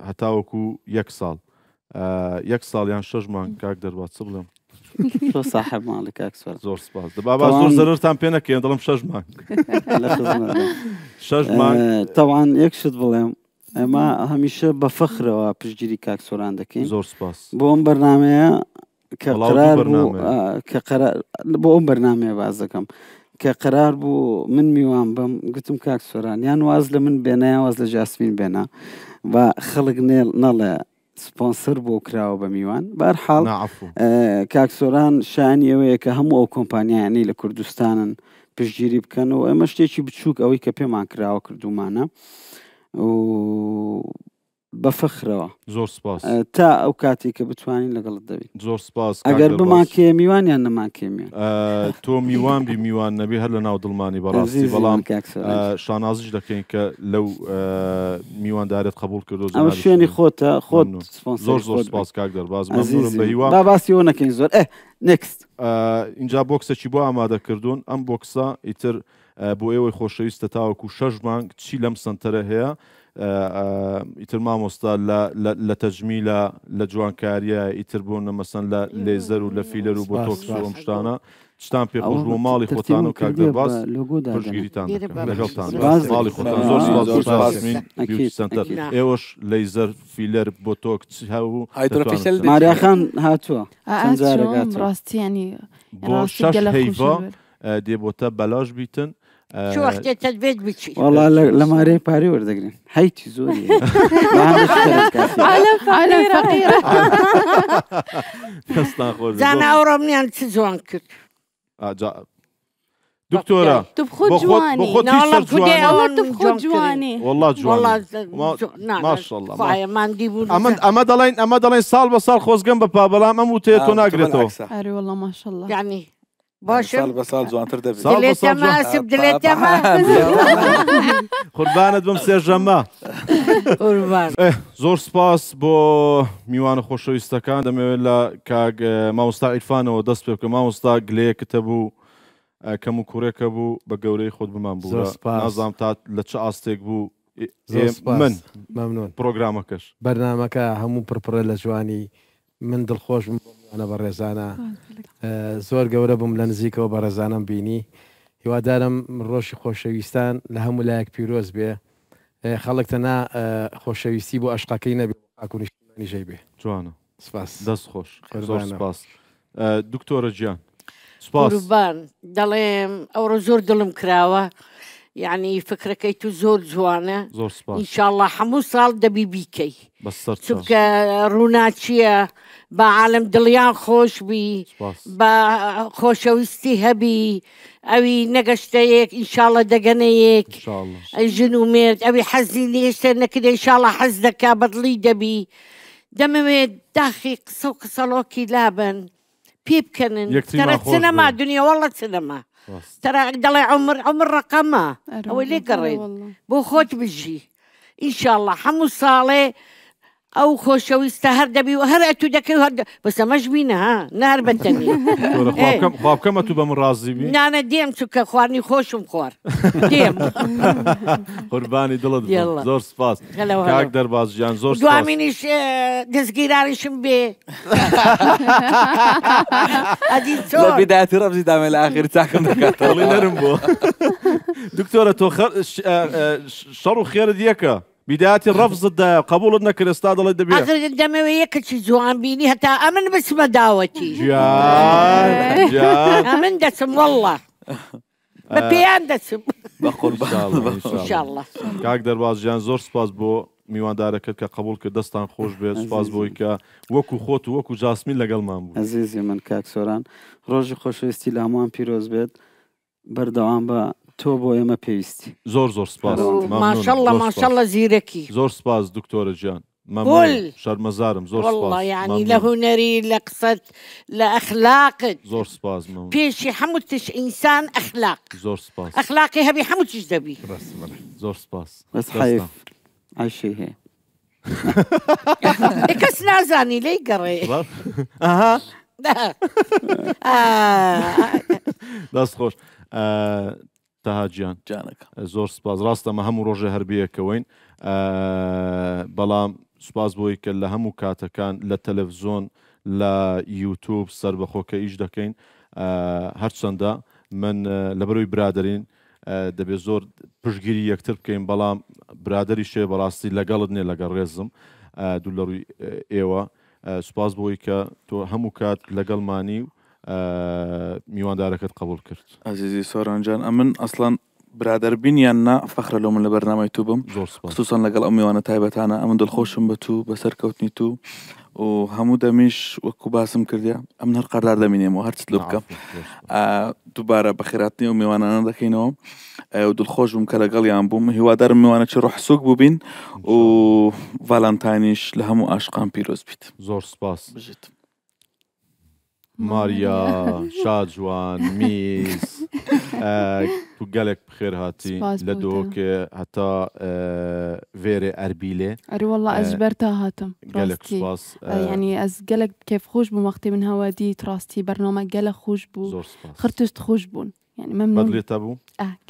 هەتاوەکو یەک ساڵ یان 6 مانگ کاک دەربات چ بڵێم صاحب ماڵی کاک زۆر سپاس دەبا زۆر زەرتان پێ نەکەین دڵم 6 مانگ 6 مانگ تەوان یەکشت بڵێم ئەمە هەمیشە بە فەخرەوە پشتگیری کاک سۆران دەکەین زۆر سپاس بۆ ئەم بەرنامەیە کە بۆ ئەم بەرنامەیە باز دەکەم کە قەرار بوو من میوان بم گوتم کاک سۆران یان واز لە من بێنە یان واز لە جاسمین بێنە بە خەڵک نەڵێ سپۆنسەر بۆ کراوە بە میوان بەرحاڵ کاک سۆران شانی ئەوەیە کە هەموو ئەو کۆمپانیانی لە کوردستانن پشتگیری بکەن و ئەمە شتێکی بچووک ئەوەی کە پێمان کراوە کردومانە و بەفەخرەوە زۆر سپاس تا ئەو کاتی کە بتوانین لەگەڵت دەبین زۆر سپاس ئەگەر بمان کێ میوانیان نەمان کێ میوان تۆ میوان بی میوان نەبی هەر لە ناو دڵمانی بەڕاستی بەڵام شانازیش دەکەین کە لەو میواندارێت قبول کردو ئەو شوێنی خۆتە خۆت زۆر زۆر سپاس کاک دەرباز مەمنونم بە هیوا با باسی ئەوە نەکەین زۆر نێکست اینجا بۆکسێکی بۆ ئامادە کردوون ئەم بۆکسە ئیتر بۆ ئێوەی خۆشەویستە تاوەکو 6 مانگ چی لەم سنتەرە هەیە ئیتر مامۆستا لە تەجمیلە لە جوانکاریە ئیتر بوون مەسەن لە لێزەر و لە فیلەر و بۆتۆکس و ئەم شتانە شتان پێخۆش بۆ ماڵی خۆتان و کاک دەرباز پشتگیریتان لەگەڵتان ماڵی خۆتان زۆر سپاس بیوتی سنتەر ئێوەش لەیزەر فیلەر بۆتۆکس هەبوو ماریاخان هاتووە ڕاستیانی بۆ 6 هەیڤە دێبۆتە بەلاژ بیتن شو وقتێت دەبێت بچی وەڵا لە مارەی پارەی وەردەگرن هەیتی زۆری زانە ئەوڕۆمنیان چ جوان کرد دکتۆرە تو بخۆ جوانی والله جوانی ماشەڵڵا ئەمە دەڵێن ساڵ بە ساڵ خۆزگەم بە پابەڵام ئەم وتەیە تۆ ناگرێتەوە ئەری وەڵڵا ماشەڵڵا یعنی باشە بە ساڵ جوانتر دەبێت دلێتەمە قوربانت بم سێژەمە زۆر سپاس بۆ میوانە خۆشەویستەکان دەمەوێت لە کاک مامۆستا عیرفانەوە دەست پێ بکەم مامۆستا گلەیەکتە بوو کەم و کوڕێکە بوو بە گەورەی خۆت بمان بوو نازام تا لە چه ئاستێک بوو من مەمنون پرۆگرامەکەش بەرنامەکە هەموو پرپڕە لە جوانی من دڵخۆشم بۆمانە بە ڕێزانە زۆر گەورە بووم لە نزیکەوە بە ڕێزانم بینی هیوادارم ڕۆژی خۆشەویستان لە هەموو لایەک پیرۆز بێ خەڵک تەنها خۆشەویستی بۆ ئەشقەکەی نەبێ ئاکوونیژەی بێ جوانە سپاس دەست خۆش زۆر سپاس دکتۆرە گیان سپاس قوربان دەڵێم ئەوڕۆ زۆر دڵم کراوە یعنی فکرەکەی تو زۆر جوانە زۆر سپاس ئینشاءڵڵا هەموو ساڵ دەبی بیکەی بەسەر چونکە ڕووناچیە بە عالم دڵیان خۆش بی بە خۆشەویستی هەبی ئەوی نەگەشتەیەک ئینشاءڵڵا دەگەنەیەک ژن و مێرد ئەوی حەزی لێشتە نەکردە ئینشاءڵڵا حەز دەکا بەدڵی دەبی دەمەوێت داخی قسە و قسەڵۆکی لابن پێ بکەنن تەرە سینەما دنیا وەڵڵە سینەما ترى دڵێ عمر ڕقەمە ئەوەی لێ گەڕێن بۆ خۆت بژی ئینشاءڵڵا هەموو ساڵێ ئەو خۆشەویستە هەر دەبی و هەر ئەتو دەکەی هەر بەس ئەمەش بینە ها نار بەتەنی خوابکەمە تو بەم ڕازی بی نانە دێم چونکە خواردنی خۆشم خوار دێم قوربانی دڵت زۆر سپاس کاک دەرباز گیان زۆر سپاس دوامینیش دەستگیراریشم بێ لە بیداەتی ڕەبزی دامێ لە ئاخر چاکەم دەکاتەوەڵی نەرم بۆ دکتۆرە تۆ شەڕ و خێرت یەکە بداياتي الرفض ده قبول انك الاستاذ الله يدبيه اخر الدمويه كتشي زوان بيني حتى امن باسم دعوتي جان امن دسم والله ببيان دسم بقربان ان شاء الله كاك درباز جان زور سپاس بو میواندارەکەت کە قبول کرد دەستان خۆش بێت سپاس بۆی کە وەکو خۆت و وەکو جاسمین لەگەڵمان بوو عزیزی من کاک سۆران ڕۆژی خۆشەویستی لە هەمووان پیرۆز بێت بەردەوام بە تۆ بۆ ئێمە پێویستی زۆر زۆر سپاس ماشەڵڵا ماشەڵڵا زیرەکی زۆر سپاس دکتۆرە گیان مەمنون شەرمەزارم زۆر سپاس والله يعني لە هونەری لە قسەت لە ئەخلاقت زۆر سپاس پێشی هەموو تش ئینسان ئەخلاق زۆر سپاس ئەخلاقی هەبی هەموو تش دەبی زۆر سپاس بەس حەیف عیشی هەیە کەس نازانی لێی گەڕێ دەست خۆش تەهاجیان زۆر سپاس ڕاستەمە هەموو ڕۆژە هەربیەکەوەین بەڵام سپاس بۆی کە لە هەموو کاتەکان لە تەلەڤزۆن لە یوتیوب سەربەخۆکە ئیش دەکەین هەرچەندە من لەبەرەوەی برادرین دەبێت زۆر پشتگیری یەکتر بکەین بەڵام برادری شێ بەڕاستی لەگەڵت نێ لەگەڵ ڕێزم دوو لە ڕووی ئێوە سپاس بۆی کە تۆ هەموو کات لەگەڵمانی و میواندارەکەت قبول کرد عزیزی سۆرانجان ئەمن ئەسڵان برادربینیان نا فەخرە لۆ من لە بەرنامەی تو بم خصوصان لەگەڵ ئەو میوانە تایبەتانە ئەمن دڵخۆشم بە تو بەسەر کەوتنی تو و هەموو دەمیش وەکو باسم کردیا ئەم هەر قەردار دەمینێمەوە هەرچت لێ بکەم دووبارە بەخێراتنی و میوانانە دەکەینەوە و دڵخۆش بووم کە لەگەڵیان بووم هیوادارم میوانە چ ڕۆحسوک بووبین و ڤالانتاینیش لە هەموو عاشقان پیرۆز بیت. زۆر سپاس بژیت. ماریا شاجوان میس تو gelek بخير هاتي لدوك حتى فيري أربيلة أري والله أجبرتها هاتم gelek سباس يعني أز gelek كيف خوش بو وقتي من هوادي تراستي برنامج gelek خوش بو خرتشت خوش بون يعني ممنون بدلي تابو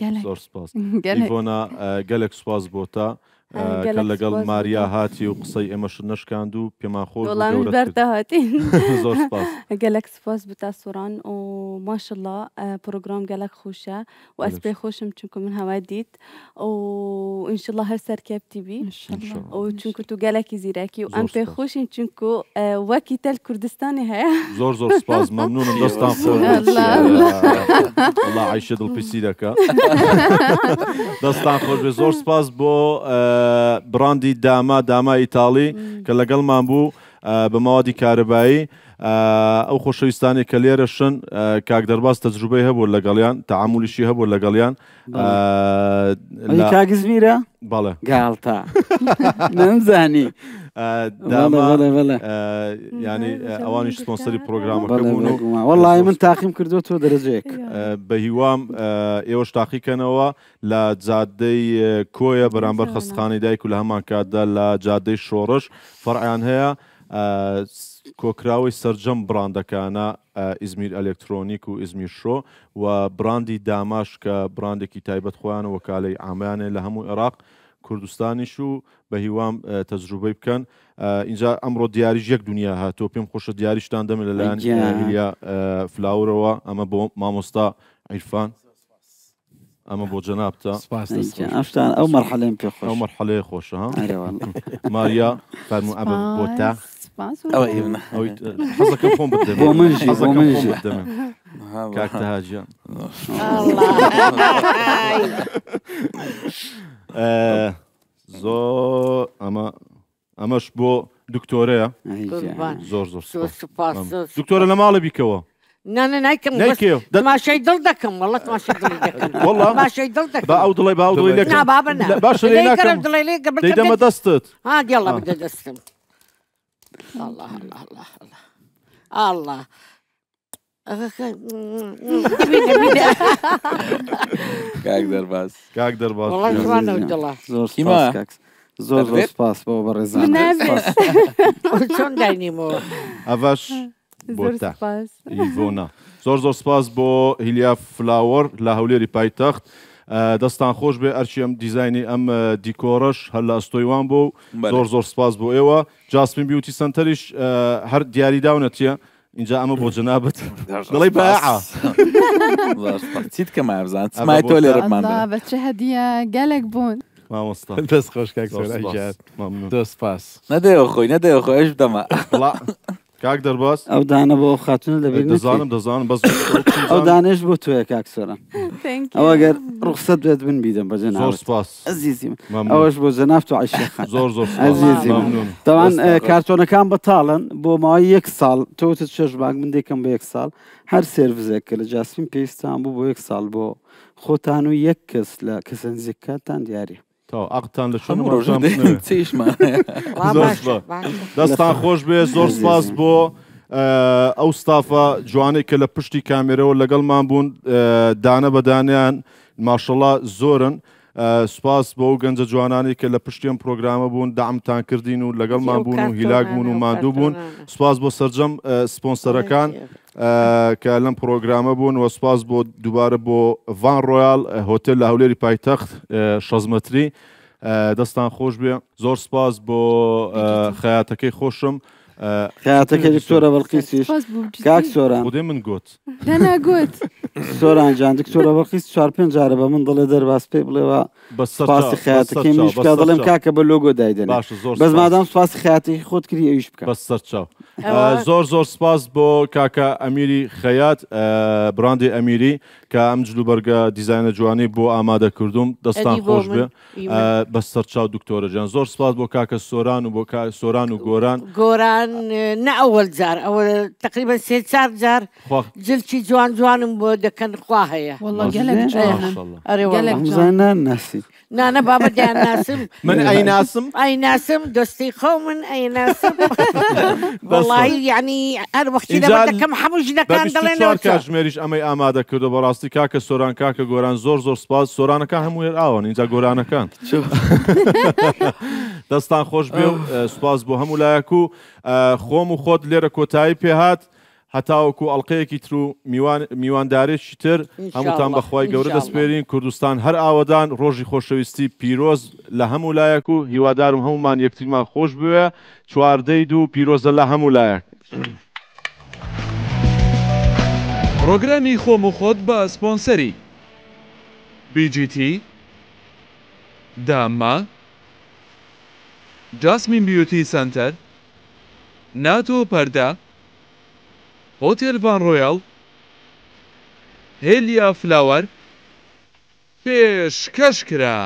gelek زور سباس إيفونا gelek سباس بوتا كان لەگەڵ ماریا هاتی و قسەی ئێمەش نەشکاند و پێمان خۆش والله مجبرتها هاتي زۆر سپاس gelek سپاس بتا سوران وما شاء الله بروجرام gelek خوشة وأسبي خوشم تشوفكم من هواديت وإن شاء الله هرسر كاب تي في إن شاء الله وتشوفكم تو gelek زيراكي وأنبي خوشم تشوفكم وكي تل كردستاني هيا زور سپاس ممنونم دەستان خۆش والله عايشة دڵپرسی دەکا دەستان خۆش بێ زۆر سپاس بۆ براندی داما ئیتاڵی کە لەگەڵمان بوو بە ماوەدی کارەبایی ئەو خۆشەویستانی کە لێرەشن کاک دەرباز تەجروبەی هەبوو لەگەڵیان تەعامولیشی هەبوو لەگەڵیان کاگزمیرە بەڵێ گاڵتە نەمزانی ینی ئەوانیش سپۆنسەری پرۆگرامەکە بوون وەڵڵای من تاقیم کردو تۆ دەرەجەیەک بە هیوام ئێوەش تاقیکەنەوە لە جادەی کۆیە بەرامبەر خەستخانەی دایک و لە هەمان کاتدا لە جادەی شۆڕش فەرعیان هەیە کۆکراوی سەرجەم براندەکانە ئیزمیر ئەلکترۆنیک و ئیزمیر شۆ و براندی داماش کە براندێکی تایبەت خۆیان و وەکالەی ئامایانێ لە هەموو عێراق کوردستانیش و بە هیوام تەجروبەی بکەن اینجا ئەمڕۆ دیاریش یەک دنیا هاتۆ پێم خۆشە دیاریشتان دەمێ لەلایەن هیلیا فلاورەوە ئەمە بۆ مامۆستا عیرفان ئەمە بۆ جەنابتە ئەشتان ئەو مەرحەلەیەم پێ خۆش ئەو مەرحەلەیە خۆشە ماریا فەرموو ئەمە بۆ تا حەزەکەم خۆم بدەمێ بۆ منژی کاک تەهاجیان زۆر ئەمەش بۆ دکتۆرەیە زۆر دکتۆرە لە ماڵە بیکەوە نایکەم تەماشای دڵ دەکەم وەڵڵا تەماشای دڵی دەکەم تەماشای دڵ دەکەم با ئەو دڵی با ئەو دڵی لێکەم باشە لێ ناکەم دەیدەمە دەستت دیاڵە بدە دەستم الله الله کاک دەرباز زۆر سپاس بۆ بەڕێزان چۆن داینیمەوە ئەڤەش بۆتا ئیڤۆنا زۆر سپاس بۆ هیلیا فلاوەر لە هەولێری پایتەخت دەستان خۆش بێ ئەرچی ئەم دیزایانی ئەم دیکۆڕەش هەر لە ئەستۆیوان بۆ زۆر سپاس بۆ ئێوە جاسپین بیوتی سنتەریش هەر دیاری داونەتیە اینجا ئەمە بۆ جەنابەت دڵی بەعا چیت کە مابزان سمای تۆ لێرەمان بەچە هەدیە گەلێک بوون مامۆستا دەست خۆش کاک دۆست پاس نەدەیەوە خۆی نەدەیەوە خۆی ئەش دەما کاک دەرباز ئەو دانە بۆ خاتونە لەبێت دەزانم بەس ئەو دانێش بۆ تۆیە کاک سۆران ئەوە گەر ڕوخسەت بێت بن بیدەم بە جەناب زۆر سپاس عەزیزی من ئەوەش بۆ جەناب تۆ عەیشەخان زۆر عەزیزی من تەوان کارتۆنەکان بەتاڵن بۆ ماوەی 1 ساڵ تۆتت 6 مانگ من دێکم بە 1 ساڵ هەر سێرڤزێک کە لە جاسپین پێویستان بوو بۆ 1 ساڵ بۆ خۆتان و 1 کەس لە کەسە نزیکەکەتان دیاری ئاقتان لە شوێن دەستان خۆش بێ زۆر سپاس بۆ ئەو ستافە جوانەی کە لە پشتی کامێرەوە لەگەڵمان بوون دانە بەدانیان ماشەڵڵا زۆرن سپاس بۆ ئەو گەنجە جوانانی کە لە پشتیان پرۆگرامە بوون دامتان کردین و لەگەڵمان بوون و هیلاک بوون و ماندوو بوون سپاس بۆ سەرجەم سپۆنسەرەکان کە لەم پرۆگرامە بوون و سپاس بۆ دووبارە بۆ ڤان ڕۆیال هۆتێل لە هەولێری پایتەخت 6 مەتری دەستان خۆش بێ زۆر سپاس بۆ خەیاتەکەی خۆشم خەیاتەکە دکتۆرە بەڵقیسیش کاک سۆران خودێ من گوت نەناگوت سۆران جان دکتۆرە بەڵقیس 4-5 جارە بە من دڵێ دەرباس پێ بڵێەوە سپاسی خەیاتەکەی منش بکە دەڵێم کاکە بە لۆگۆ دایدەنێ بەس مادام سپاسی خەیاتەکەی خۆت کردی ئەویش بکە بەس سەرچاو زۆر زۆر سپاس بۆ کاکە ئەمیری خەیات براندی ئەمیری کە ئەم جلوبەرگە دیزاینە جوانی بۆ ئامادە کردوم دەستان خۆش بێ بە سەرچاو دکتۆرە جان زۆر سپاس بۆ کاکە سۆران و بۆ سۆران و گۆران نە ئەوەل جار ئەوە تقریبا سێ چار جار جلکی جوان جوانم بۆ دەکەن خوا هەیە ناسی نانە بابە دیان ناسم من ئەی ناسم دۆستی خۆ من ئەی ناسم وەڵاهی یعنی هەر وەختی لەبەر دەکەم هەموو ژنەکان دەڵێنەوە کاتژمێریش ئەمەی ئامادە کردو بەڕاستی کاکە سۆران کاکە گۆران زۆر زۆر سپاس سۆرانەکان هەموو هێر ئاوەن اینجا گۆرانەکان دەستان خۆش بێ و سپاس بۆ هەموو لایەک و خۆم و خۆت لێرە کۆتایی پێهات هەتاوەکو ئەڵلقەیەکی تر و میواندارێکی تر هەمووتان بەخوای گەورە دەسپێرین کوردستان هەر ئاوەدان ڕۆژی خۆشەویستی پیرۆز لە هەموو لایەک و هیوادارم هەمومان یەکترمان خۆش بوێ چواردەی دوو پیرۆزە لە هەموو لایەک پرۆگرامی خۆم و خۆت بە سپۆنسەری BGT داما جاسمین بیوتی سنتەر ناتۆ پەردە هۆتێل ڤان ڕۆیاڵ هێلیا فلاوەر پێشکەش کرا.